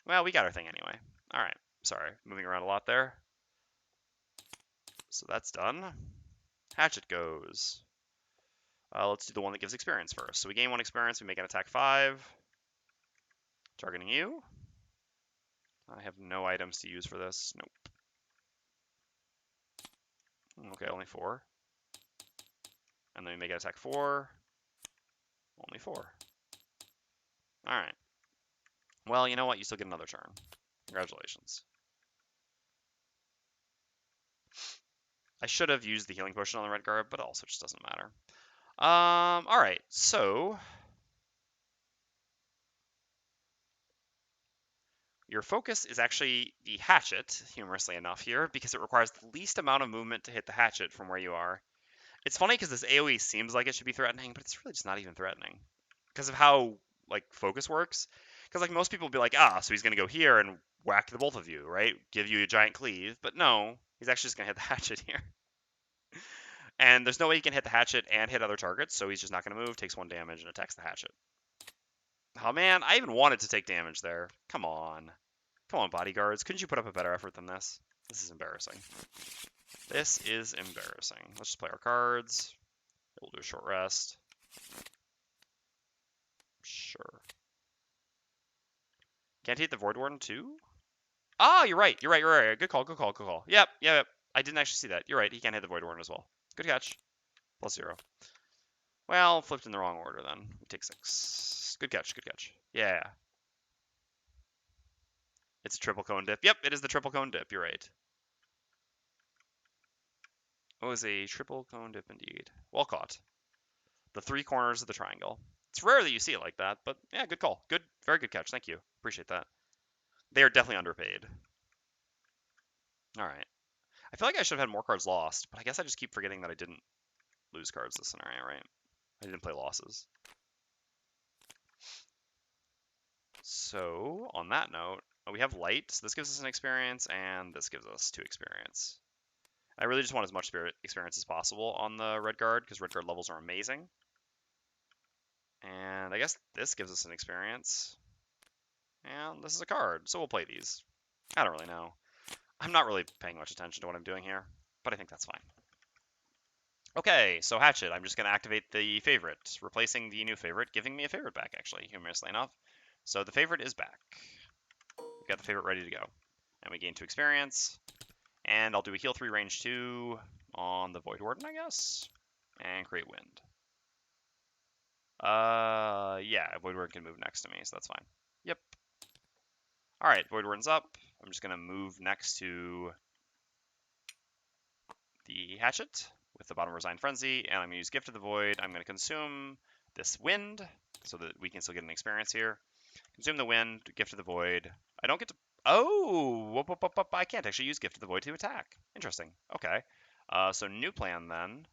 Well, we got our thing anyway. Alright. Sorry, moving around a lot there. So that's done. Hatchet goes. Let's do the one that gives experience first. So we gain 1 experience, we make an attack 5. Targeting you. I have no items to use for this. Nope. Okay, only 4. And then we make an attack 4. Only 4. Alright. Well, you know what? You still get another turn. Congratulations. I should have used the healing potion on the red guard, but also just doesn't matter. Alright, so... Your focus is actually the hatchet, humorously enough here, because it requires the least amount of movement to hit the hatchet from where you are. It's funny because this AoE seems like it should be threatening, but it's really just not even threatening. Because of how, like, focus works. Because, like, most people will be like, so he's going to go here and whack the both of you, right? Give you a giant cleave. But no, he's actually just going to hit the hatchet here. And there's no way he can hit the hatchet and hit other targets, so he's just not going to move, takes 1 damage, and attacks the hatchet. Oh, man, I even wanted to take damage there. Come on. Come on, bodyguards. Couldn't you put up a better effort than this? This is embarrassing. This is embarrassing. Let's just play our cards. We'll do a short rest. Sure. Can't he hit the Voidwarden too? Ah, you're right. You're right. Good call. Yep. I didn't actually see that. You're right. He can't hit the Voidwarden as well. Good catch. +0. Well, flipped in the wrong order then. We take 6. Good catch. Yeah. It's a triple cone dip. Yep, it is the triple cone dip. You're right. It was a triple cone dip indeed. Well caught. The 3 corners of the triangle. It's rare that you see it like that, but yeah, good call. Very good catch. Thank you. Appreciate that. They are definitely underpaid. All right. I feel like I should have had more cards lost, but I guess I just keep forgetting that I didn't lose cards this scenario, right? I didn't play losses. So, on that note, we have light. So this gives us an experience, and this gives us 2 experience. I really just want as much experience as possible on the red guard, because red guard levels are amazing. And I guess this gives us an experience. And this is a card, so we'll play these. I don't really know. I'm not really paying much attention to what I'm doing here, but I think that's fine. Okay, so Hatchet, I'm just going to activate the favorite, replacing the new favorite, giving me a favorite back, actually, humorously enough. So the favorite is back. We've got the favorite ready to go. And we gain 2 experience. And I'll do a heal 3 range 2 on the Voidwarden, I guess. And create wind. Yeah, Voidwarden can move next to me, so that's fine. Yep. Alright, Voidwarden's up. I'm just going to move next to the Hatchet with the bottom Resigned Frenzy, and I'm going to use Gift of the Void. I'm going to consume this wind so that we can still get an experience here. Consume the wind, Gift of the Void. I don't get to... Oh! I can't actually use Gift of the Void to attack. Interesting. Okay. So new plan then.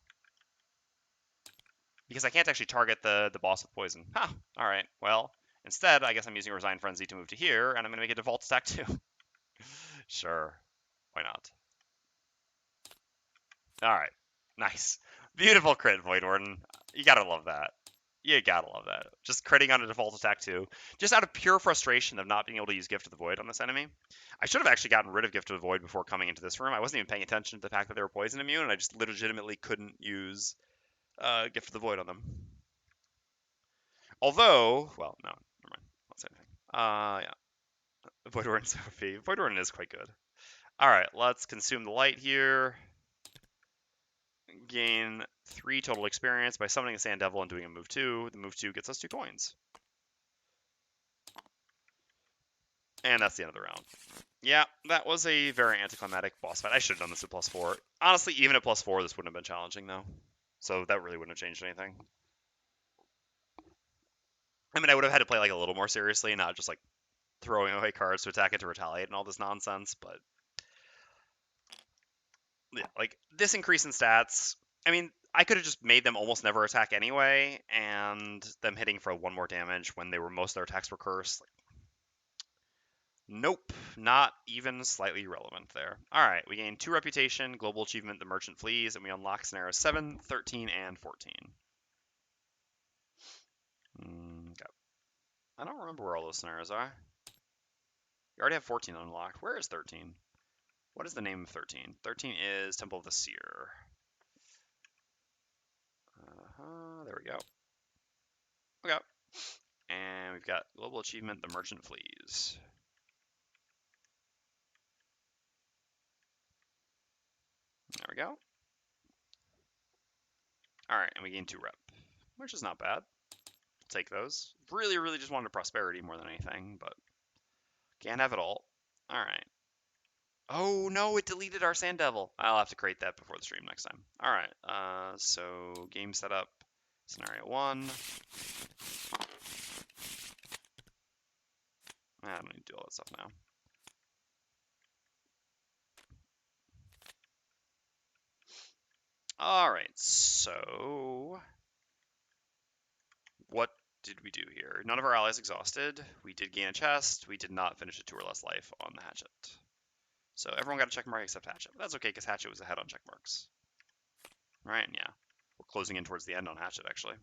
Because I can't actually target the boss with poison. Huh. Alright, well, instead, I guess I'm using Resigned Frenzy to move to here, and I'm going to make a default attack too. Sure. Why not? Alright. Nice. Beautiful crit, Voidwarden. You gotta love that. You gotta love that. Just critting on a default attack too. Just out of pure frustration of not being able to use Gift of the Void on this enemy. I should have actually gotten rid of Gift of the Void before coming into this room. I wasn't even paying attention to the fact that they were poison immune, and I just legitimately couldn't use Gift of the Void on them. Although, well, no, never mind. Won't say anything. Yeah. Voidwarden's OP. Voidwarden is quite good. Alright, let's consume the light here. Gain 3 total experience by summoning a Sand Devil and doing a move 2. The move 2 gets us 2 coins. And that's the end of the round. Yeah, that was a very anticlimactic boss fight. I should have done this at +4. Honestly, even at +4, this wouldn't have been challenging, though. So that really wouldn't have changed anything. I mean, I would have had to play like a little more seriously, not just like throwing away cards to attack it to retaliate and all this nonsense, but yeah, like this increase in stats. I mean, I could have just made them almost never attack anyway, and them hitting for 1 more damage when most of their attacks were cursed. Like, nope, not even slightly relevant there. All right, we gain 2 reputation, global achievement, the merchant flees, and we unlock scenarios 7, 13, and 14. Okay. I don't remember where all those scenarios are. You already have 14 unlocked. Where is 13? What is the name of 13? 13 is Temple of the Seer. There we go. Okay. And we've got global achievement, the merchant flees. There we go. Alright, and we gain 2 rep, which is not bad. I'll take those. Really, really just wanted prosperity more than anything, but can't have it all. Alright. Oh no, it deleted our Sand Devil. I'll have to create that before the stream next time. Alright, so game setup, scenario 1. I don't need to do all that stuff now. Alright, so what did we do here? None of our allies exhausted. We did gain a chest. We did not finish a 2 or less life on the Hatchet. So everyone got a check mark except Hatchet. But that's okay, because Hatchet was ahead on check marks. Right, yeah. We're closing in towards the end on Hatchet, actually.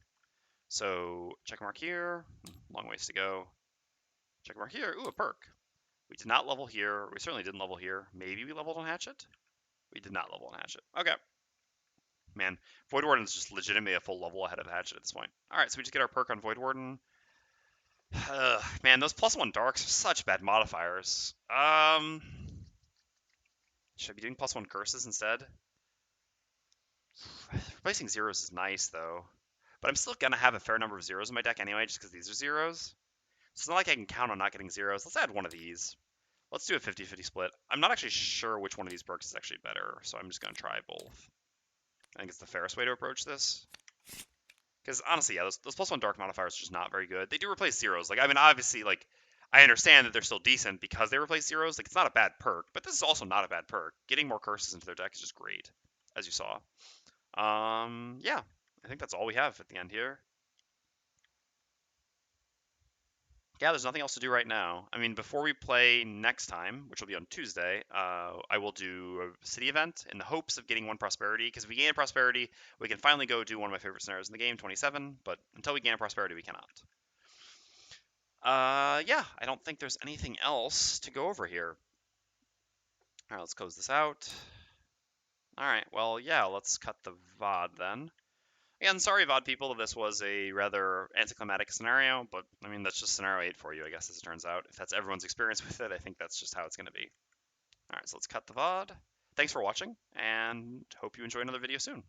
So, check mark here. Long ways to go. Check mark here. Ooh, a perk. We did not level here. We certainly didn't level here. Maybe we leveled on Hatchet? We did not level on Hatchet. Okay. Man, Voidwarden is just legitimately a full level ahead of Hatchet at this point. Alright, so we just get our perk on Voidwarden. Man, those +1 darks are such bad modifiers. Should I be doing +1 curses instead? Replacing zeros is nice, though. But I'm still going to have a fair number of zeros in my deck anyway, just because these are zeros. So it's not like I can count on not getting zeros. Let's add one of these. Let's do a 50-50 split. I'm not actually sure which one of these perks is actually better, so I'm just going to try both. I think it's the fairest way to approach this. Because honestly, yeah, those +1 dark modifiers are just not very good. They do replace zeros. Like, I mean, obviously, like, I understand that they're still decent because they replace zeros. Like, it's not a bad perk, but this is also not a bad perk. Getting more curses into their deck is just great, as you saw. Yeah, I think that's all we have at the end here. Yeah, there's nothing else to do right now. I mean, before we play next time, which will be on Tuesday, I will do a city event in the hopes of getting 1 prosperity, because if we gain a prosperity, we can finally go do one of my favorite scenarios in the game, 27, but until we gain a prosperity, we cannot. Yeah, I don't think there's anything else to go over here. All right, let's close this out. All right, well, yeah, let's cut the VOD then. Again, sorry, VOD people, that this was a rather anticlimactic scenario, but I mean, that's just scenario 8 for you, I guess, as it turns out. If that's everyone's experience with it, I think that's just how it's going to be. All right, so let's cut the VOD. Thanks for watching, and hope you enjoy another video soon.